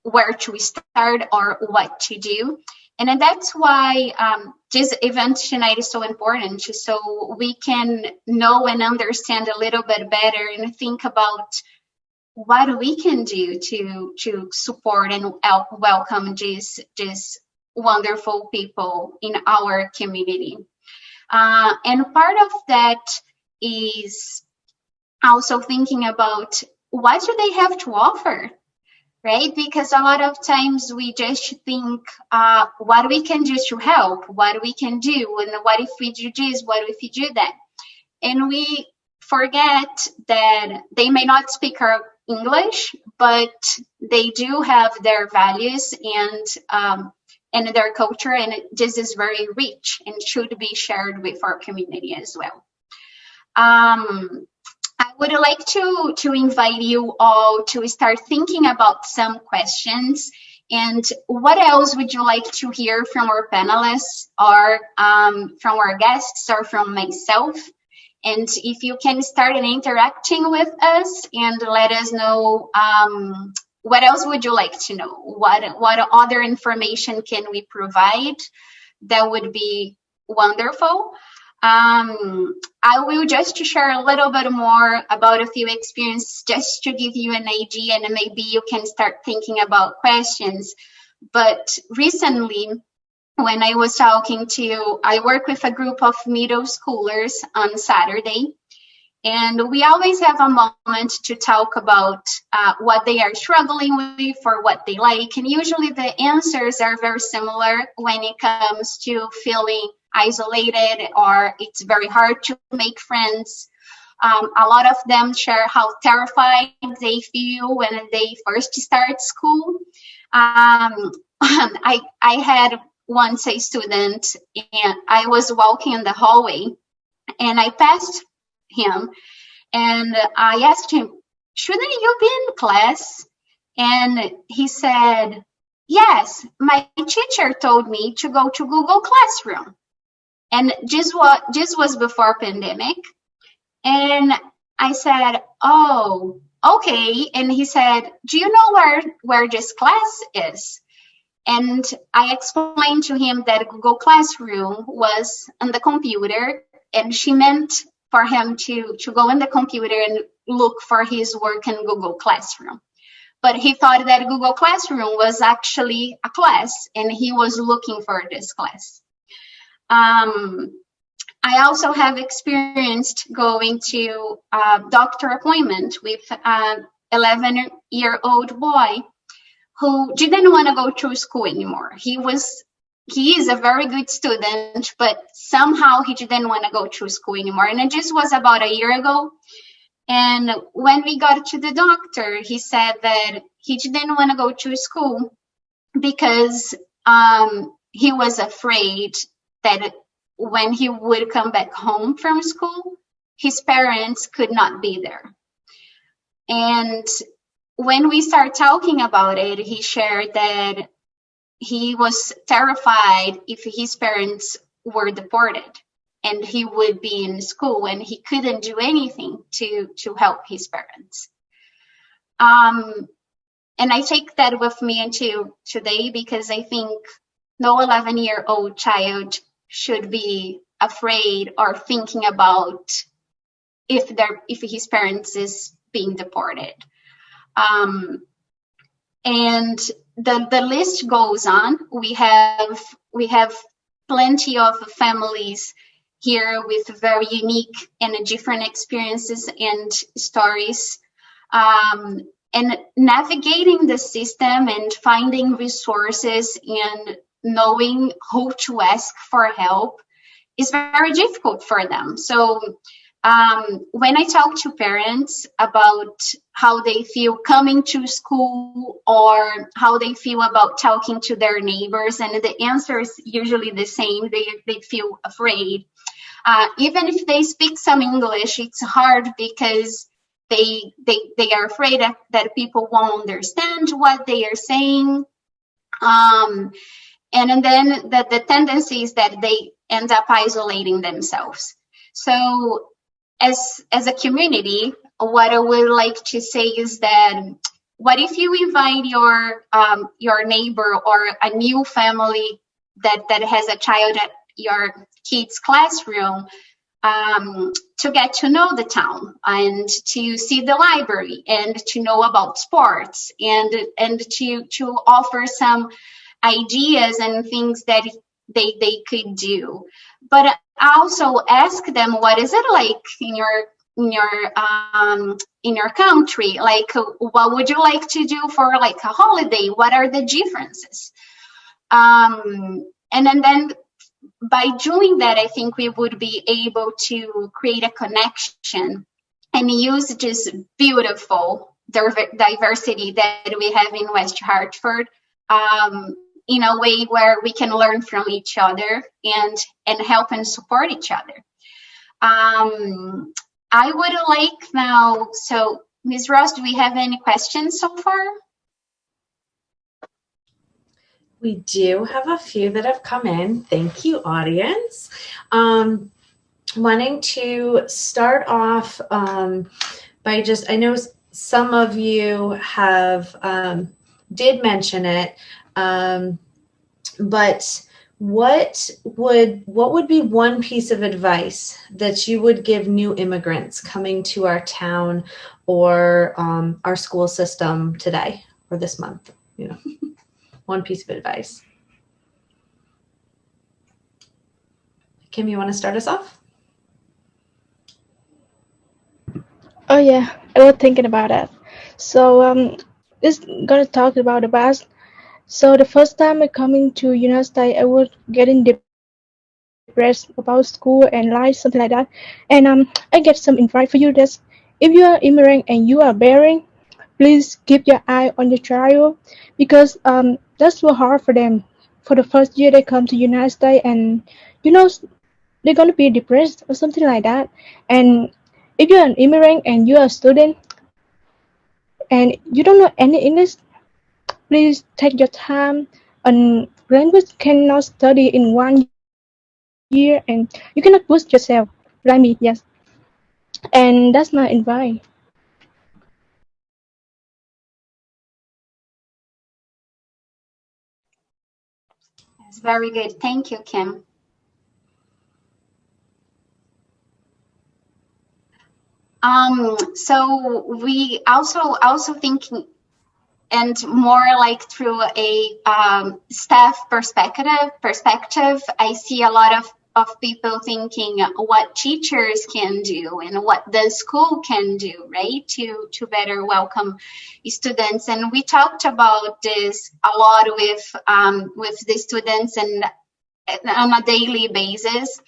where to start or what to do. And then that's why this event tonight is so important, just so we can know and understand a little bit better and think about what we can do to support and welcome these wonderful people in our community. And part of that is also thinking about what do they have to offer, right? Because a lot of times we just think what we can do to help, what we can do, and what if we do this, what if we do that? And we forget that they may not speak our English, but they do have their values and their culture, and this is very rich and should be shared with our community as well. I would like to invite you all to start thinking about some questions. And what else would you like to hear from our panelists or from our guests or from myself? And if you can start interacting with us and let us know what else would you like to know? What other information can we provide? That would be wonderful. I will just share a little bit more about a few experiences just to give you an idea, and maybe you can start thinking about questions. But recently, when I was I work with a group of middle schoolers on Saturday, and we always have a moment to talk about what they are struggling with or what they like. And usually the answers are very similar when it comes to feeling isolated or it's very hard to make friends. A lot of them share how terrified they feel when they first start school. I had once a student, and I was walking in the hallway, and I passed him, and I asked him, "Shouldn't you be in class?" And he said, "Yes, my teacher told me to go to Google Classroom." And this was before pandemic. And I said, "Oh, okay." And he said, "Do you know where this class is?" And I explained to him that Google Classroom was on the computer, and she meant for him to go in the computer and look for his work in Google Classroom. But he thought that Google Classroom was actually a class, and he was looking for this class. I also have experienced going to a doctor appointment with an 11-year-old boy who didn't want to go to school anymore. He is a very good student, but somehow he didn't want to go to school anymore. And it just was about a year ago. And when we got to the doctor, he said that he didn't want to go to school because he was afraid that when he would come back home from school, his parents could not be there. And when we started talking about it, he shared that he was terrified if his parents were deported and he would be in school and he couldn't do anything to help his parents. And I take that with me into today because I think no 11-year-old child should be afraid or thinking about if his parents is being deported. And the list goes on. We have plenty of families here with very unique and different experiences and stories. And navigating the system and finding resources and knowing who to ask for help is very difficult for them. So When I talk to parents about how they feel coming to school or how they feel about talking to their neighbors, and the answer is usually the same, they feel afraid. Even if they speak some English, it's hard because they are afraid that people won't understand what they are saying. And then the tendency is that they end up isolating themselves. So as a community, what I would like to say is that what if you invite your neighbor or a new family that has a child at your kid's classroom to get to know the town and to see the library and to know about sports and to offer some ideas and things that they could do, but also ask them what is it like in your country, like what would you like to do for like a holiday, what are the differences, and then by doing that, I think we would be able to create a connection and use this beautiful diversity that we have in West Hartford in a way where we can learn from each other and help and support each other. I would like now, so Ms. Ross, do we have any questions so far? We do have a few that have come in. Thank you, audience. Wanting to start off by just, I know some of you have did mention it, but what would be one piece of advice that you would give new immigrants coming to our town or our school system today or this month? You know, one piece of advice. Kim, you want to start us off? Oh yeah, I was thinking about that. So this gonna talk about the past. So the first time I coming to United States, I was getting depressed about school and life, something like that. And I get some advice for you. That if you are immigrant and you are bearing, please keep your eye on your child, because that's so hard for them. For the first year they come to United States, and you know they're gonna be depressed or something like that. And if you're an immigrant and you're a student and you don't know any English, please take your time. And language cannot study in 1 year, and you cannot push yourself like me. Yes, and that's my advice. That's very good. Thank you, Kim. So we also thinking, and more like through a staff perspective, I see a lot of people thinking what teachers can do and what the school can do, right, to better welcome students. And we talked about this a lot with the students and on a daily basis.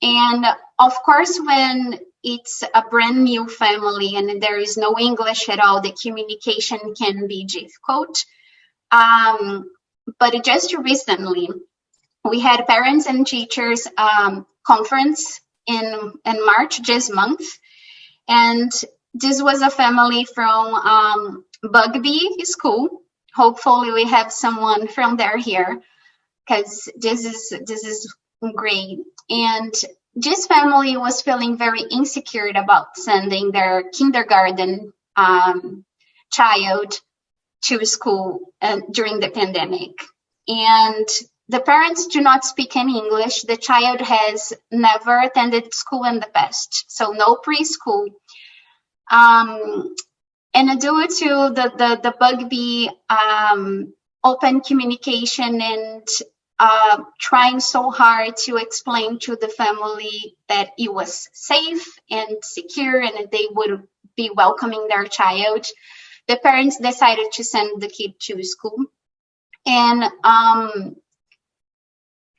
And of course, when it's a brand new family and there is no English at all, the communication can be difficult. But just recently, we had parents and teachers conference in March this month. And this was a family from Bugby School. Hopefully we have someone from there here, because this is great. And this family was feeling very insecure about sending their kindergarten child to school during the pandemic. And the parents do not speak any English. The child has never attended school in the past, so no preschool. And due to the Bugby open communication and trying so hard to explain to the family that it was safe and secure and they would be welcoming their child, the parents decided to send the kid to school. And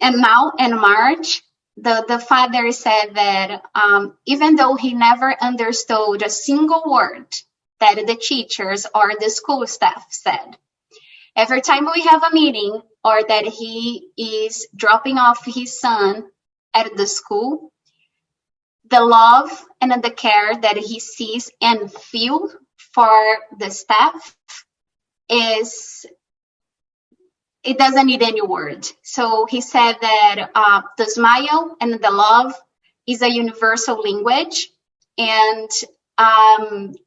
now in March, the father said that even though he never understood a single word that the teachers or the school staff said, every time we have a meeting or that he is dropping off his son at the school, the love and the care that he sees and feels for the staff is, it doesn't need any word. So he said that the smile and the love is a universal language, and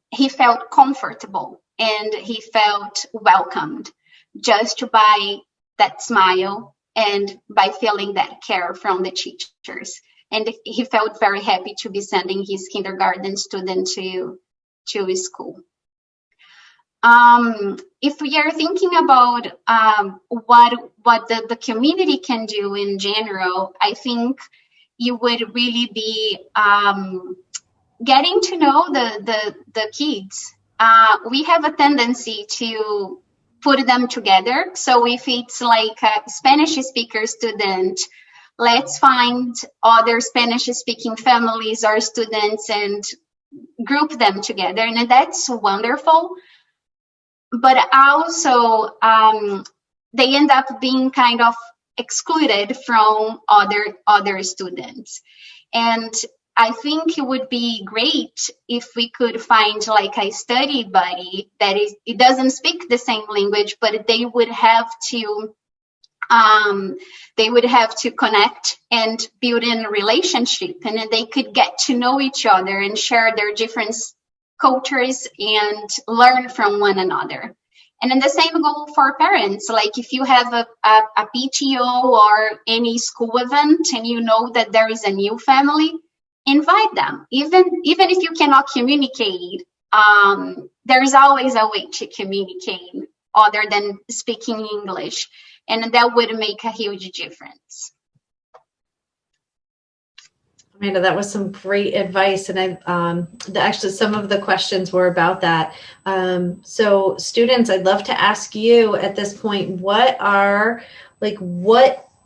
he felt comfortable and he felt welcomed just by that smile and by feeling that care from the teachers. And he felt very happy to be sending his kindergarten student to school. If we are thinking about what the community can do in general, I think you would really be getting to know the kids. We have a tendency to put them together. So if it's like a Spanish speaker student, let's find other Spanish speaking families or students and group them together. And that's wonderful. But also, they end up being kind of excluded from other students. And I think it would be great if we could find like a study buddy that it doesn't speak the same language, but they would have to connect and build in a relationship, and then they could get to know each other and share their different cultures and learn from one another. And then the same goal for parents. Like if you have a PTO or any school event and you know that there is a new family, invite them. Even if you cannot communicate, there is always a way to communicate other than speaking English. And that would make a huge difference. Amanda, that was some great advice, and actually some of the questions were about that. So students, I'd love to ask you at this point, what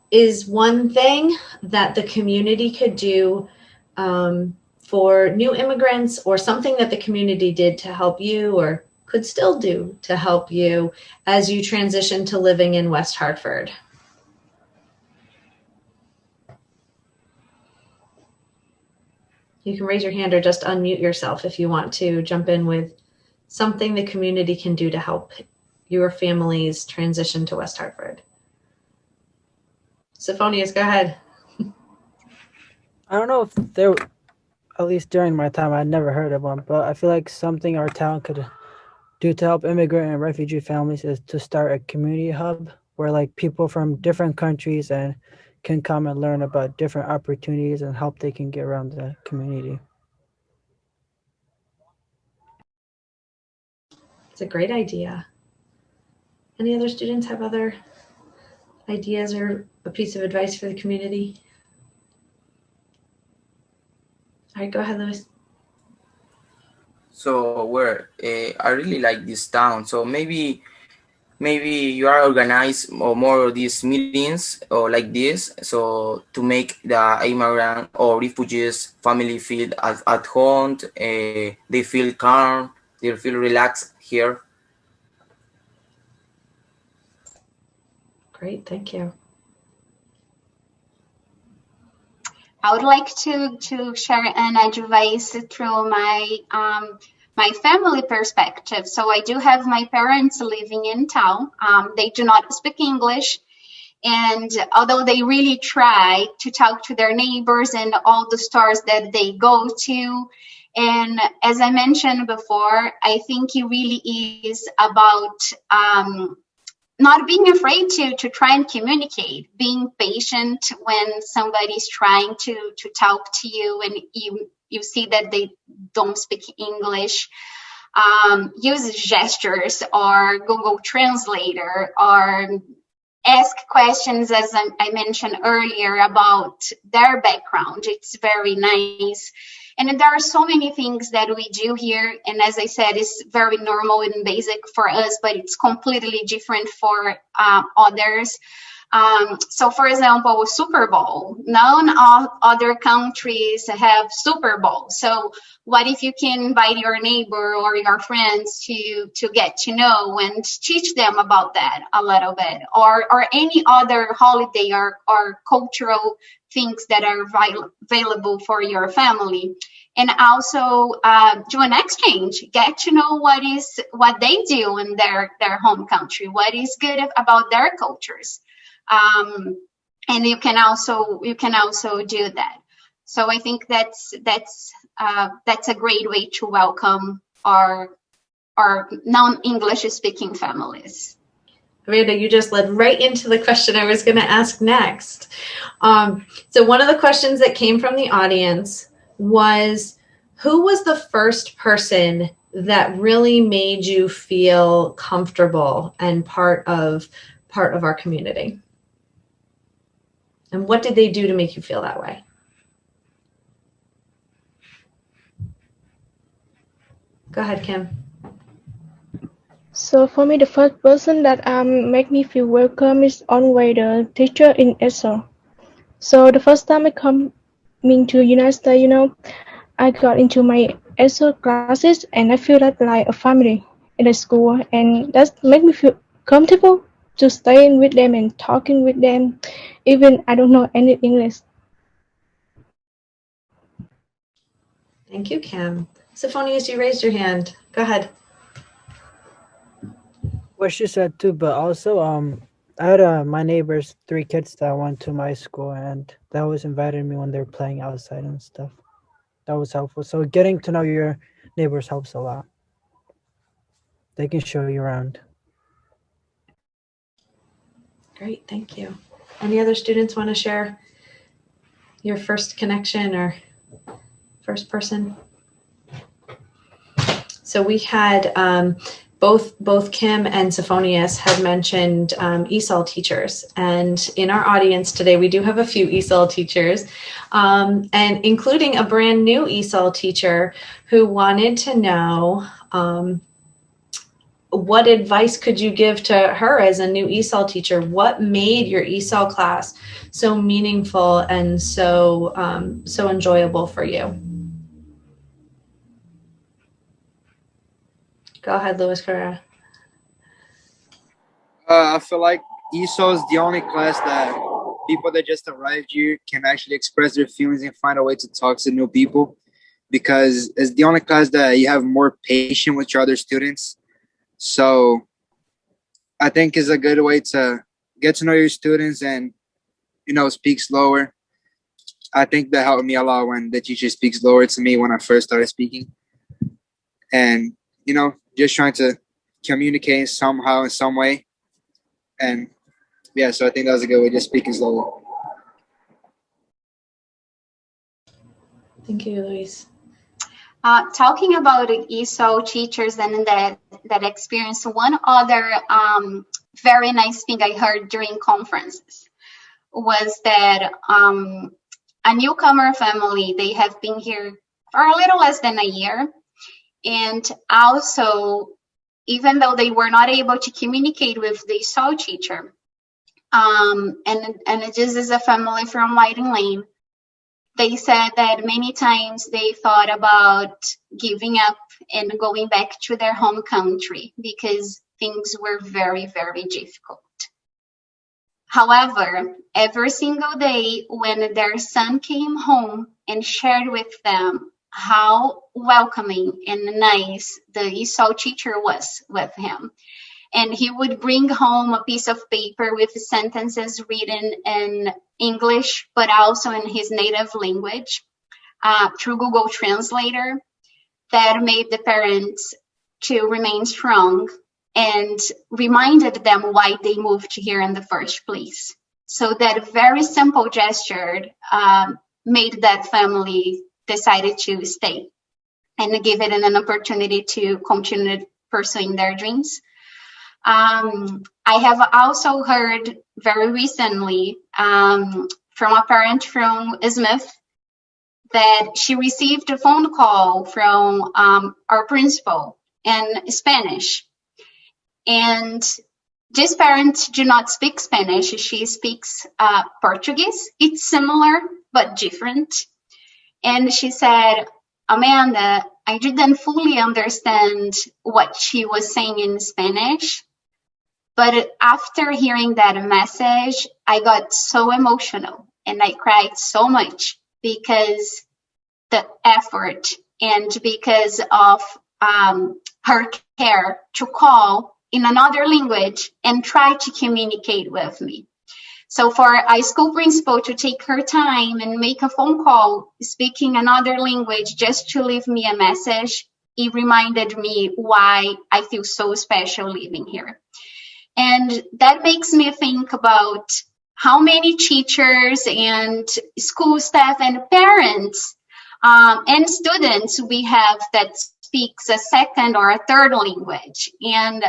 is one thing that the community could do for new immigrants, or something that the community did to help you or could still do to help you as you transition to living in West Hartford? You can raise your hand or just unmute yourself if you want to jump in with something the community can do to help your families transition to West Hartford. Sophonius, go ahead. I don't know if there, at least during my time, I'd never heard of one, but I feel like something our town could do to help immigrant and refugee families is to start a community hub where like people from different countries and can come and learn about different opportunities and help they can get around the community. It's a great idea. Any other students have other ideas or a piece of advice for the community? All right, go ahead, Louis. So I really like this town. So maybe you are organized or more of these meetings or like this, so to make the immigrant or refugees family feel at home, they feel calm, they feel relaxed here. Great, thank you. I would like to share an advice through my family perspective. So I do have my parents living in town. They do not speak English. And although they really try to talk to their neighbors and all the stores that they go to, and as I mentioned before, I think it really is about not being afraid to try and communicate, being patient when somebody's trying to talk to you and you see that they don't speak English. Use gestures or Google Translator, or ask questions, as I mentioned earlier, about their background. It's very nice. And there are so many things that we do here. And as I said, it's very normal and basic for us, but it's completely different for others. So, for example, Super Bowl. None of other countries have Super Bowl. So, what if you can invite your neighbor or your friends to get to know and teach them about that a little bit, or any other holiday or cultural things that are available for your family, and also do an exchange, get to know what they do in their home country, what is good about their cultures. And you can also do that. So I think that's a great way to welcome our non-English speaking families. Amanda, you just led right into the question I was going to ask next. So one of the questions that came from the audience was, who was the first person that really made you feel comfortable and part of our community? And what did they do to make you feel that way? Go ahead, Kim. So for me, the first person that make me feel welcome is always the teacher in ESOL. So the first time I come into United States, I got into my ESOL classes and I feel that like a family in the school, and that make me feel comfortable to staying with them and talking with them, even I don't know any English. Thank you, Kim. Sophonius, you raised your hand. Go ahead. What she said too, but also I had my neighbors, 3 kids that went to my school, and that always invited me when they were playing outside and stuff. That was helpful. So getting to know your neighbors helps a lot. They can show you around. Great, thank you. Any other students want to share your first connection or first person? So we had both Kim and Sophonius had mentioned ESOL teachers, and in our audience today we do have a few ESOL teachers, and including a brand new ESOL teacher who wanted to know what advice could you give to her as a new ESOL teacher? What made your ESOL class so meaningful and so enjoyable for you? Go ahead, Luis Carrera. I feel like ESOL is the only class that people that just arrived here can actually express their feelings and find a way to talk to new people, because it's the only class that you have more patience with your other students. So I think it's a good way to get to know your students and, speak slower. I think that helped me a lot when the teacher speaks slower to me when I first started speaking. And, just trying to communicate somehow in some way. And yeah, so I think that was a good way, just speaking slowly. Thank you, Luis. Talking about ESOL teachers and that experience, one other very nice thing I heard during conferences was that a newcomer family, they have been here for a little less than a year. And also, even though they were not able to communicate with the ESOL teacher, and this is a family from Whiting Lane, they said that many times they thought about giving up and going back to their home country because things were very, very difficult. However, every single day when their son came home and shared with them how welcoming and nice the ESOL teacher was with him, and he would bring home a piece of paper with sentences written in English, but also in his native language through Google Translator, that made the parents to remain strong and reminded them why they moved here in the first place. So that very simple gesture made that family decided to stay and give it an opportunity to continue pursuing their dreams. I have also heard very recently from a parent from Smith that she received a phone call from our principal in Spanish. And This parent do not speak Spanish. She speaks Portuguese. It's similar, but different. And she said, Amanda, I didn't fully understand what she was saying in Spanish. But after hearing that message, I got so emotional and I cried so much because the effort and because of her care to call in another language and try to communicate with me. So for a school principal to take her time and make a phone call speaking another language just to leave me a message, it reminded me why I feel so special living here. And that makes me think about how many teachers and school staff and parents and students we have that speaks a second or a third language. And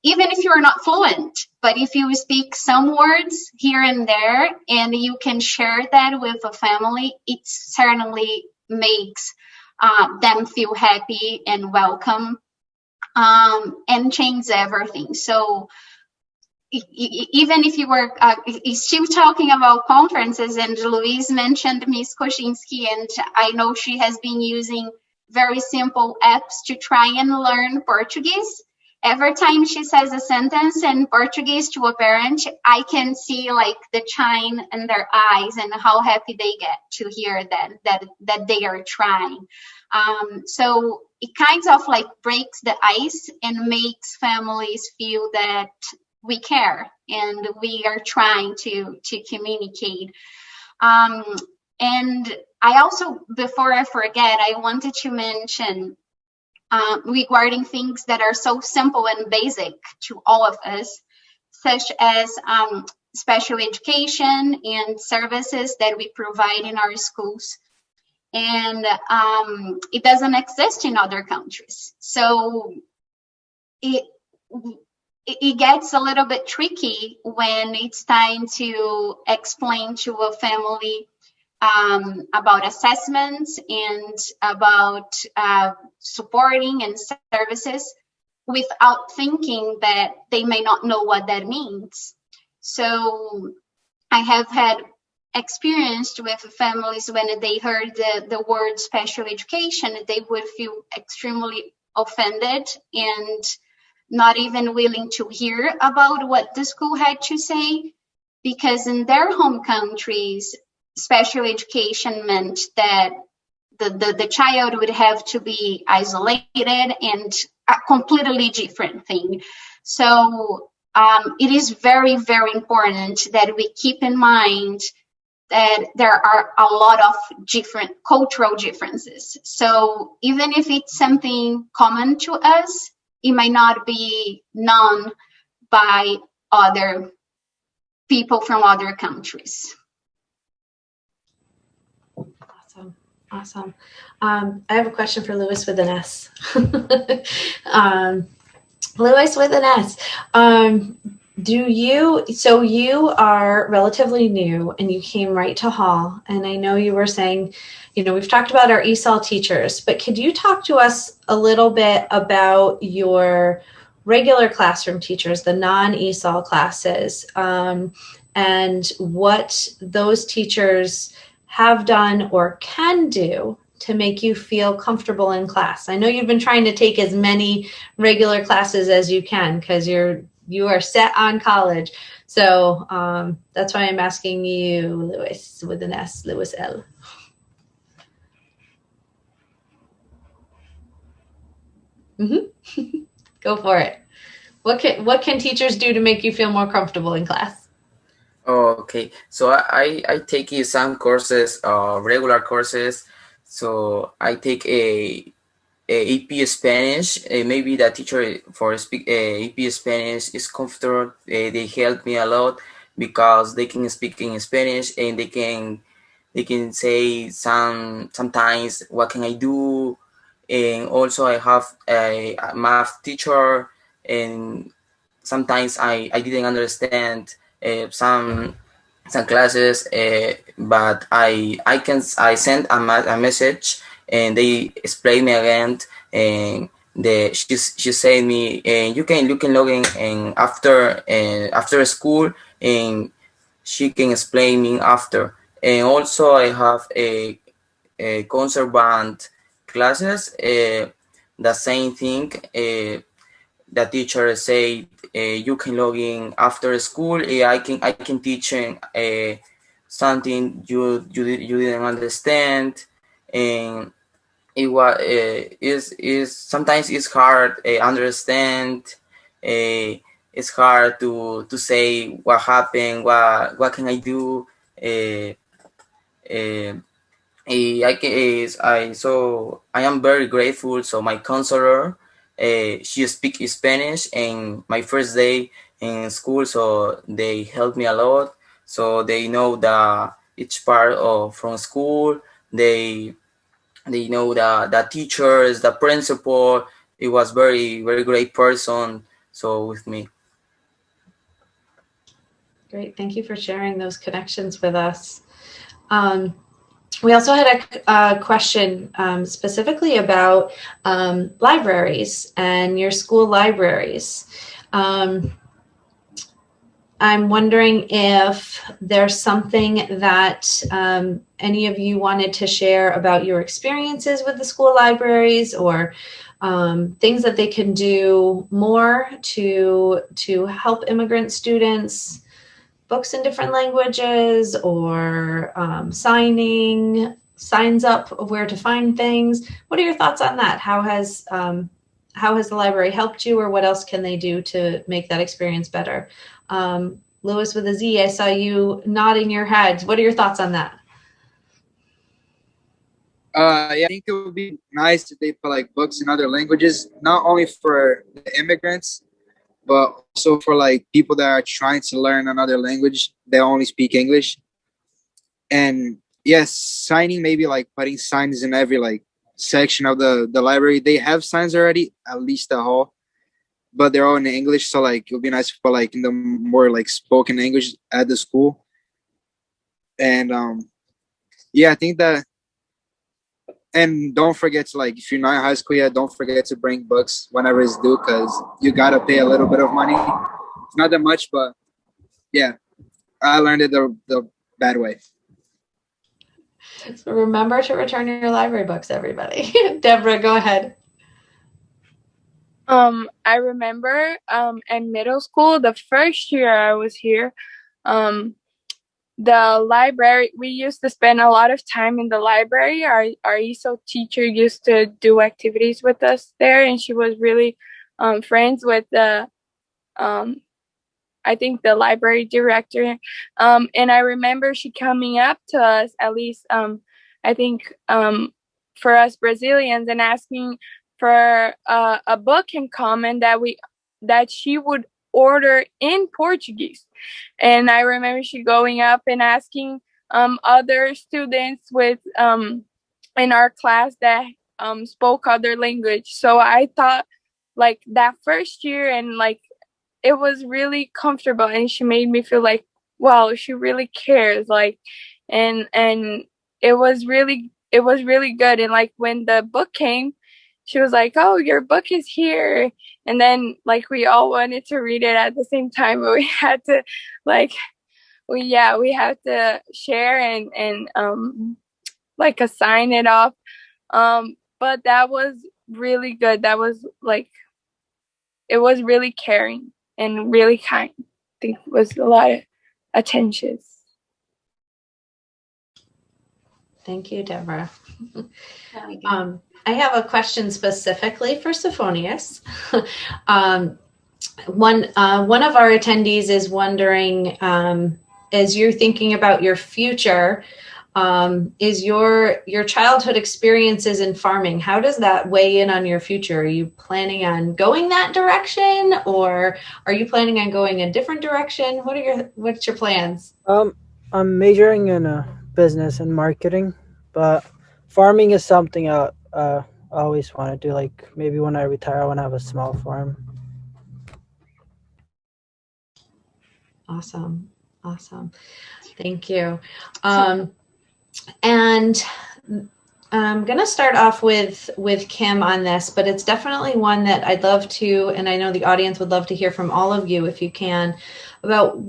even if you're not fluent, but if you speak some words here and there and you can share that with a family, it certainly makes them feel happy and welcome and change everything. So even if you were still talking about conferences, and Louise mentioned Ms. Koshinski, and I know she has been using very simple apps to try and learn Portuguese. Every time she says a sentence in Portuguese to a parent, I can see like the shine in their eyes and how happy they get to hear that they are trying. So it kind of like breaks the ice and makes families feel that we care and we are trying to communicate. And I also, before I forget, I wanted to mention regarding things that are so simple and basic to all of us, such as special education and services that we provide in our schools. And it doesn't exist in other countries. So it gets a little bit tricky when it's time to explain to a family about assessments and about supporting and services without thinking that they may not know what that means. So I have had experienced with families when they heard the word special education, they would feel extremely offended and not even willing to hear about what the school had to say, because in their home countries, special education meant that the child would have to be isolated and a completely different thing. So it is very, very important that we keep in mind that there are a lot of different cultural differences. So even if it's something common to us, it might not be known by other people from other countries. Awesome. I have a question for Louis with an S. Louis with an S. So you are relatively new and you came right to Hall. And I know you were saying, we've talked about our ESOL teachers, but could you talk to us a little bit about your regular classroom teachers, the non-ESOL classes, and what those teachers have done or can do to make you feel comfortable in class? I know you've been trying to take as many regular classes as you can because you are set on college. So that's why I'm asking you, Louis, with an S, Louis L. Go for it. What can teachers do to make you feel more comfortable in class? Okay, so I take some courses, regular courses. So I take a AP Spanish. Maybe the teacher for AP Spanish is comfortable. They help me a lot because they can speak in Spanish and they can say sometimes what can I do. And also I have a math teacher, and sometimes I didn't understand some classes, but I send a message and they explain me again, and she said me, and you can log in and after school, and she can explain me after. And also I have a concert band classes. The same thing. The teacher say you can log in after school. I can teach something you didn't understand, and it was is sometimes it's hard understand. It's hard to say what happened, what can I do. Uh, uh, I am very grateful. So my counselor, she speaks Spanish, and my first day in school, so they helped me a lot. So they know the each part of from school. They know the teachers, the principal. It was very great person. So with me. Great. Thank you for sharing those connections with us. We also had a question specifically about libraries and your school libraries. I'm wondering if there's something that any of you wanted to share about your experiences with the school libraries, or things that they can do more to help immigrant students, books in different languages, or signs up of where to find things. What are your thoughts on that? How has the library helped you, or what else can they do to make that experience better? Louis with a Z, I saw you nodding your head. What are your thoughts on that? Yeah, I think it would be nice if they put like books in other languages, not only for the immigrants, but also for like people that are trying to learn another language. They only speak English. And yes, signing, maybe like putting signs in every like section of the library. They have signs already, at least the hall, but they're all in English. So like it would be nice to put like in the more like spoken English at the school. And yeah, I think that. And don't forget to, like, if you're not in high school yet, don't forget to bring books whenever it's due, because you gotta pay a little bit of money. It's not that much, but yeah, I learned it the bad way. So remember to return your library books, everybody. Deborah, go ahead. I remember in middle school, the first year I was here, the library, we used to spend a lot of time in the library. Our ESO teacher used to do activities with us there, and she was really friends with the I think the library director. And I remember she coming up to us, at least I think for us Brazilians, and asking for a book in common that she would order in Portuguese. And I remember she going up and asking other students with in our class that spoke other language. So I thought like that first year, and like it was really comfortable, and she made me feel like, wow, she really cares, like, and it was really good. And like when the book came, she was like, oh, your book is here. And then like we all wanted to read it at the same time, but we had to like we had to share and like assign it off. But that was really good. That was like, it was really caring and really kind. I think it was a lot of attentions. Thank you, Deborah. I have a question specifically for Sophonius. One of our attendees is wondering, as you're thinking about your future, is your childhood experiences in farming, how does that weigh in on your future? Are you planning on going that direction, or are you planning on going a different direction? What's your plans? I'm majoring in business and marketing, but farming is something I always want to do. Like maybe when I retire, I want to have a small farm. Awesome. Thank you. And I'm going to start off with Kim on this, but it's definitely one that I'd love to, and I know the audience would love to hear from all of you if you can, about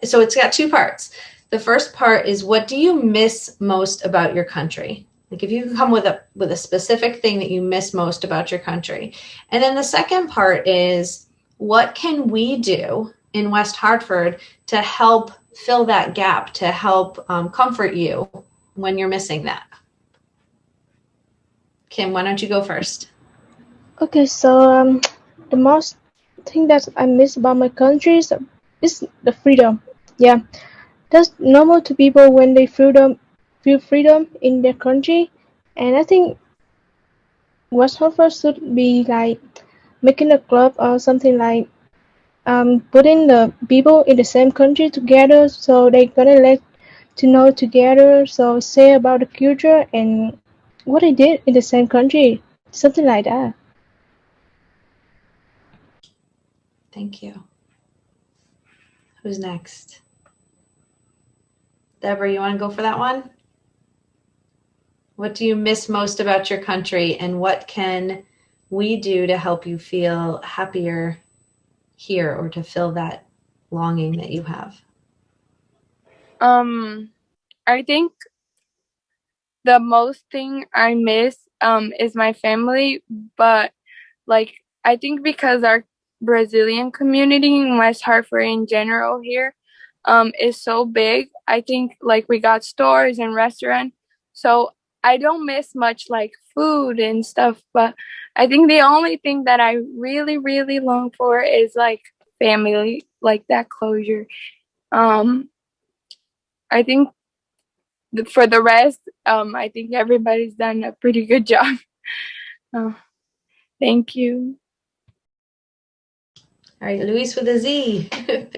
so it's got two parts. The first part is, what do you miss most about your country? Like, if you can come with a specific thing that you miss most about your country. And then the second part is, what can we do in West Hartford to help fill that gap, to help comfort you when you're missing that? Kim, why don't you go first? Okay, so the most thing that I miss about my country is the freedom. Yeah, that's normal to people when they feel freedom in their country, and I think West Hartford should be like making a club or something like putting the people in the same country together, so they're gonna let to know together, so say about the culture and what they did in the same country, something like that. Thank you. Who's next? Deborah, you want to go for that one? What do you miss most about your country, and what can we do to help you feel happier here, or to fill that longing that you have? I think the most thing I miss is my family, but like I think because our Brazilian community in West Hartford in general here is so big, I think like we got stores and restaurants, so I don't miss much like food and stuff, but I think the only thing that I really, really long for is like family, like that closure. I think for the rest, I think everybody's done a pretty good job. Oh, thank you. All right, Luis with a Z.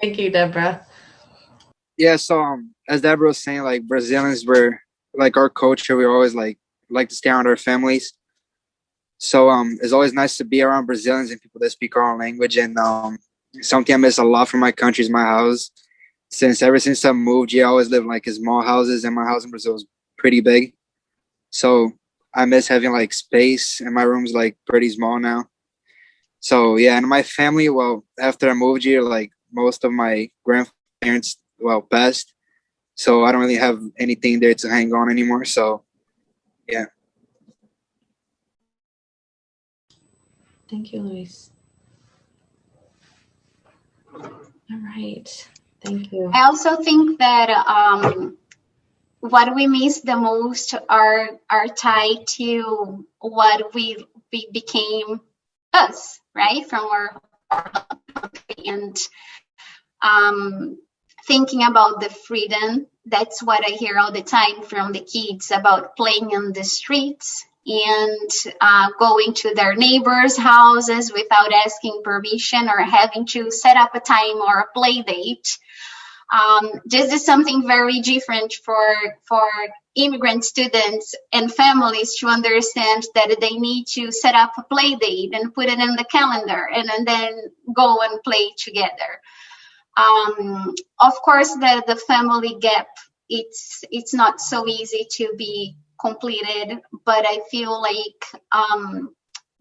Thank you, Deborah. Yeah, so as Deborah was saying, like Brazilians were like our culture, we always like to stay around our families. So it's always nice to be around Brazilians and people that speak our own language. And something I miss a lot from my country is my house. Ever since I moved here, I always lived in like small houses, and my house in Brazil is pretty big. So I miss having like space, and my room's like pretty small now. So yeah, and my family, well, after I moved here, like most of my grandparents, well, passed. So I don't really have anything there to hang on anymore. So yeah. Thank you, Luis. All right. Thank you. I also think that what we miss the most are tied to what we became us, right, from our country, and thinking about the freedom. That's what I hear all the time from the kids about playing on the streets and going to their neighbors' houses without asking permission or having to set up a time or a play date. This is something very different for immigrant students and families to understand, that they need to set up a play date and put it in the calendar and then go and play together. Of course, the family gap, it's not so easy to be completed, but I feel like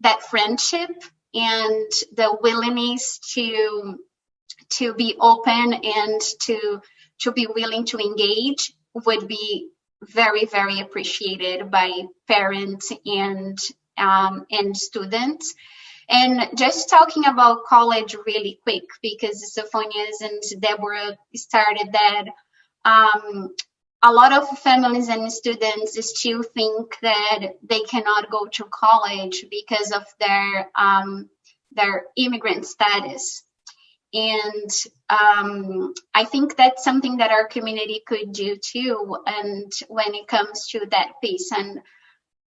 that friendship and the willingness to be open and to be willing to engage would be very, very appreciated by parents and students. And just talking about college really quick, because Sophonia's and Deborah started that, a lot of families and students still think that they cannot go to college because of their immigrant status. And I think that's something that our community could do too. And when it comes to that piece and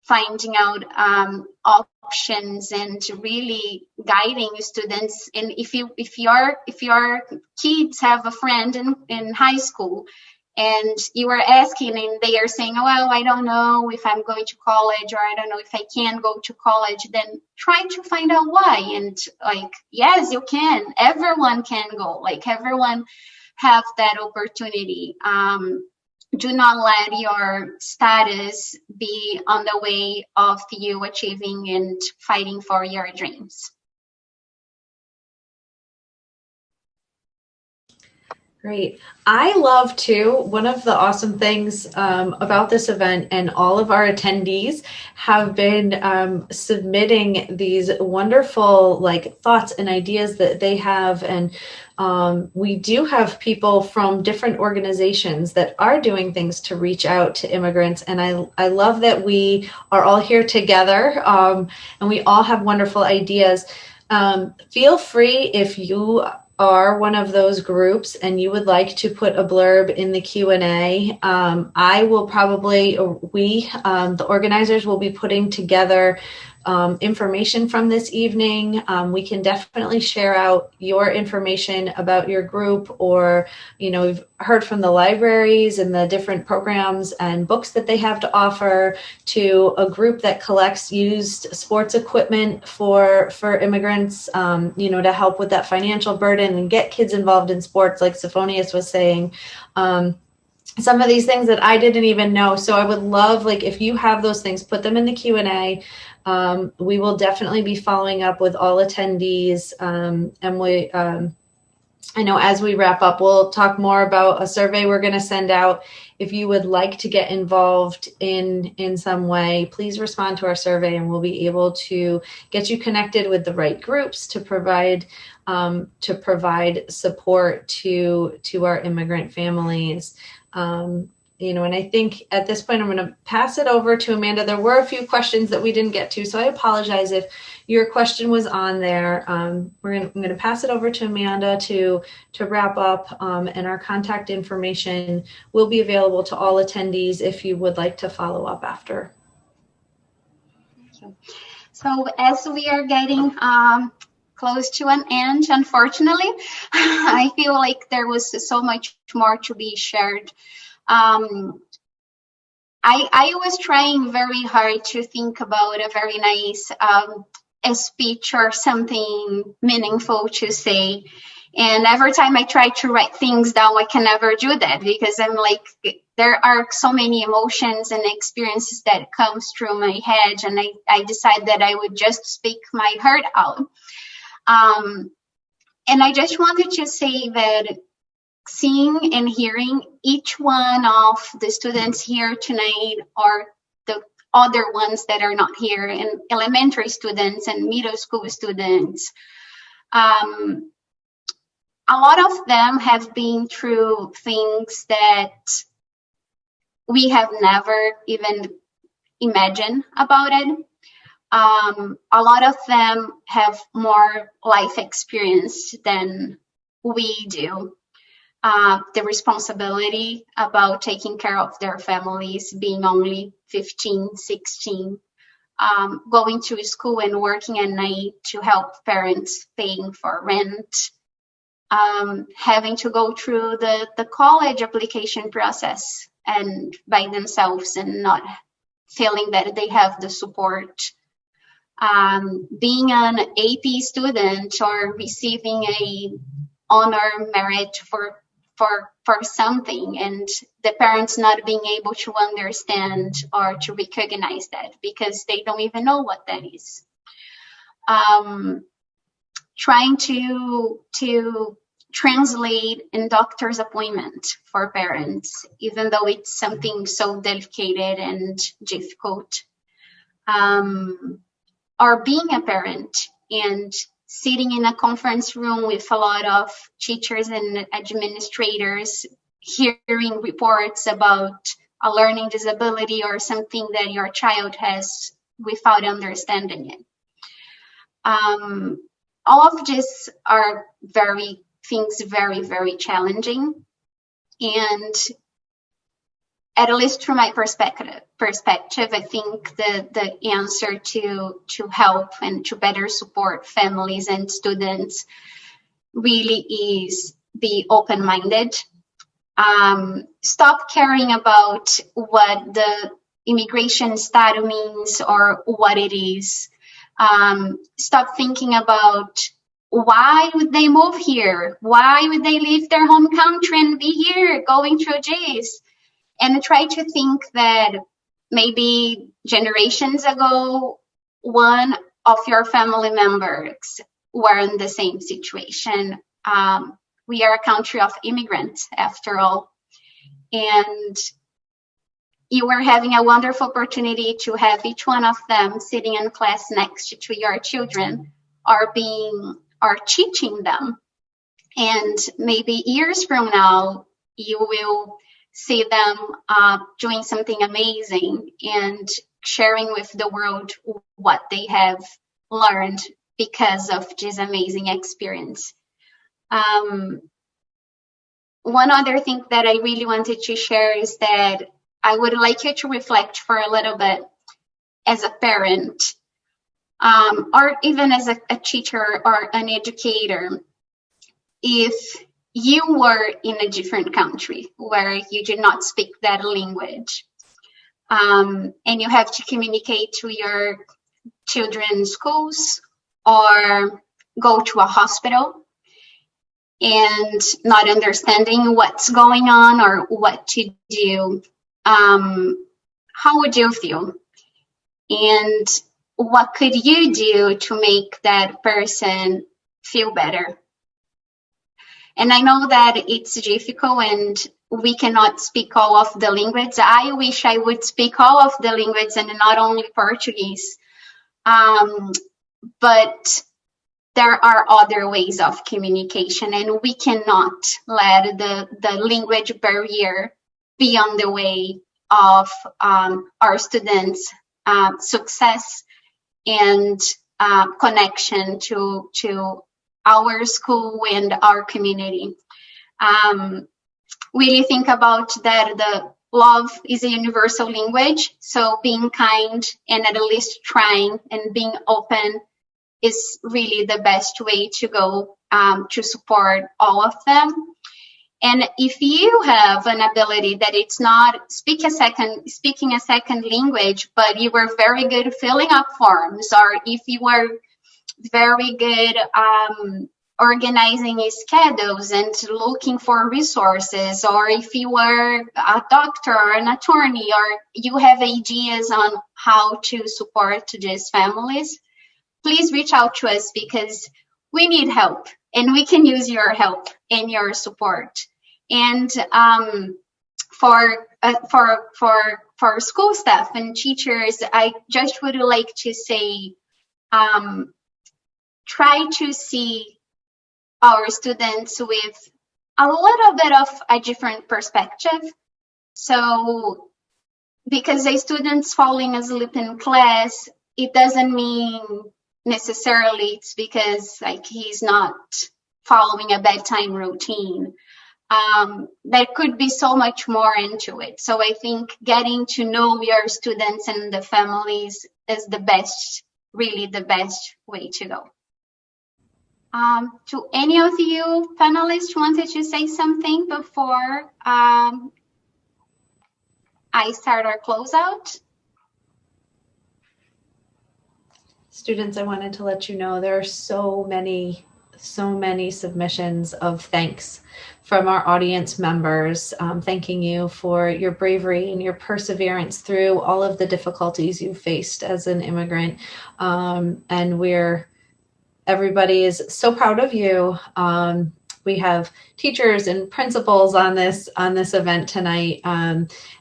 finding out options and really guiding students. And if your kids have a friend in high school and you are asking and they are saying, oh, well, I don't know if I'm going to college, or I don't know if I can go to college, then try to find out why. And like, yes, you can. Everyone can go. Like, everyone have that opportunity. do not let your status be on the way of you achieving and fighting for your dreams. Great. I love too, one of the awesome things about this event, and all of our attendees have been submitting these wonderful thoughts and ideas that they have. And we do have people from different organizations that are doing things to reach out to immigrants. And I love that we are all here together and we all have wonderful ideas. Feel free, if you are one of those groups and you would like to put a blurb in the Q&A, I will probably, the organizers will be putting together information from this evening. We can definitely share out your information about your group, or, we've heard from the libraries and the different programs and books that they have to offer, to a group that collects used sports equipment for immigrants, to help with that financial burden and get kids involved in sports, like Sophonius was saying. Some of these things that I didn't even know. So I would love, if you have those things, put them in the Q&A. We will definitely be following up with all attendees. And I know as we wrap up, we'll talk more about a survey we're going to send out. If you would like to get involved in some way, please respond to our survey, and we'll be able to get you connected with the right groups to provide support to our immigrant families. And I think at this point, I'm going to pass it over to Amanda. There were a few questions that we didn't get to, so I apologize if your question was on there. I'm going to pass it over to Amanda to wrap up, and our contact information will be available to all attendees if you would like to follow up after. Thank you. So as we are getting close to an end, unfortunately, I feel like there was so much more to be shared. I was trying very hard to think about a very nice a speech or something meaningful to say. And every time I try to write things down, I can never do that, because I'm there are so many emotions and experiences that comes through my head, and I decided that I would just speak my heart out. And I just wanted to say that seeing and hearing each one of the students here tonight, or the other ones that are not here, and elementary students and middle school students, a lot of them have been through things that we have never even imagined about it. A lot of them have more life experience than we do. The responsibility about taking care of their families, being only 15, 16, going to school and working at night to help parents paying for rent, having to go through the college application process and by themselves and not feeling that they have the support. Being an AP student or receiving a honor merit for something, and the parents not being able to understand or to recognize that because they don't even know what that is. Trying to translate a doctor's appointment for parents, even though it's something so delicate and difficult. Or being a parent and sitting in a conference room with a lot of teachers and administrators, hearing reports about a learning disability or something that your child has without understanding it. All of these are very, very challenging. And at least from my perspective, I think the answer to help and to better support families and students really is be open-minded. Stop caring about what the immigration status means or what it is. Stop thinking about why would they move here? Why would they leave their home country and be here going through this? and try to think that maybe generations ago, one of your family members were in the same situation. We are a country of immigrants, after all. And you were having a wonderful opportunity to have each one of them sitting in class next to your children or teaching them. And maybe years from now, you will see them doing something amazing and sharing with the world what they have learned because of this amazing experience. One other thing that I really wanted to share is that I would like you to reflect for a little bit as a parent, or even as a teacher or an educator. If you were in a different country where you do not speak that language, and you have to communicate to your children's schools or go to a hospital and not understanding what's going on or what to do, how would you feel? And what could you do to make that person feel better? And I know that it's difficult and we cannot speak all of the language. I wish I would speak all of the language and not only Portuguese. But there are other ways of communication, and we cannot let the language barrier be on the way of our students' success and connection to our school and our community. Really think about that the love is a universal language, so being kind and at least trying and being open is really the best way to go to support all of them. And if you have an ability that it's not speaking a second language, but you were very good filling up forms, or if you were very good organizing schedules and looking for resources, or if you were a doctor or an attorney, or you have ideas on how to support these families, please reach out to us, because we need help and we can use your help and your support. And for school staff and teachers, I just would like to say, try to see our students with a little bit of a different perspective. So, because a student's falling asleep in class, it doesn't mean necessarily it's because like he's not following a bedtime routine. There could be so much more into it. So I think getting to know your students and the families is really the best way to go. To any of you panelists wanted to say something before I start our closeout? Students, I wanted to let you know there are so many submissions of thanks from our audience members, thanking you for your bravery and your perseverance through all of the difficulties you faced as an immigrant. And everybody is so proud of you. We have teachers and principals on this event tonight,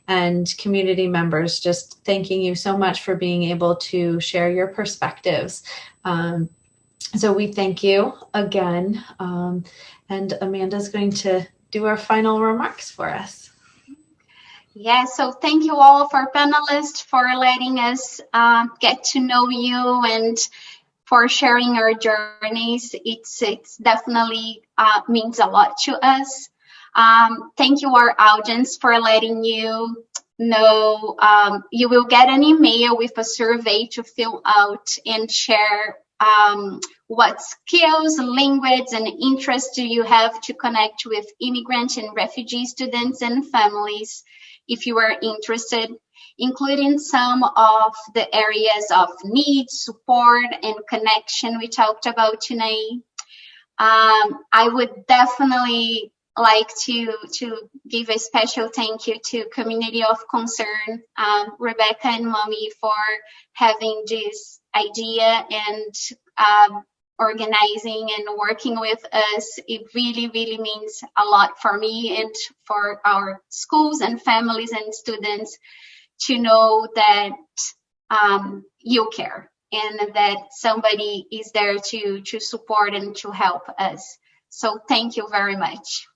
and community members just thanking you so much for being able to share your perspectives. So we thank you again. And Amanda's going to do our final remarks for us. Yeah, so thank you all of our panelists for letting us get to know you and for sharing our journeys. It's definitely means a lot to us. Thank you, our audience, for letting you know. You will get an email with a survey to fill out and share what skills, language, and interests do you have to connect with immigrant and refugee students and families if you are interested, including some of the areas of need, support, and connection we talked about tonight. I would definitely like to give a special thank you to Community of Concern, Rebecca and Mommy, for having this idea and organizing and working with us. It really, really means a lot for me and for our schools and families and students to know that you care and that somebody is there to support and to help us. So thank you very much.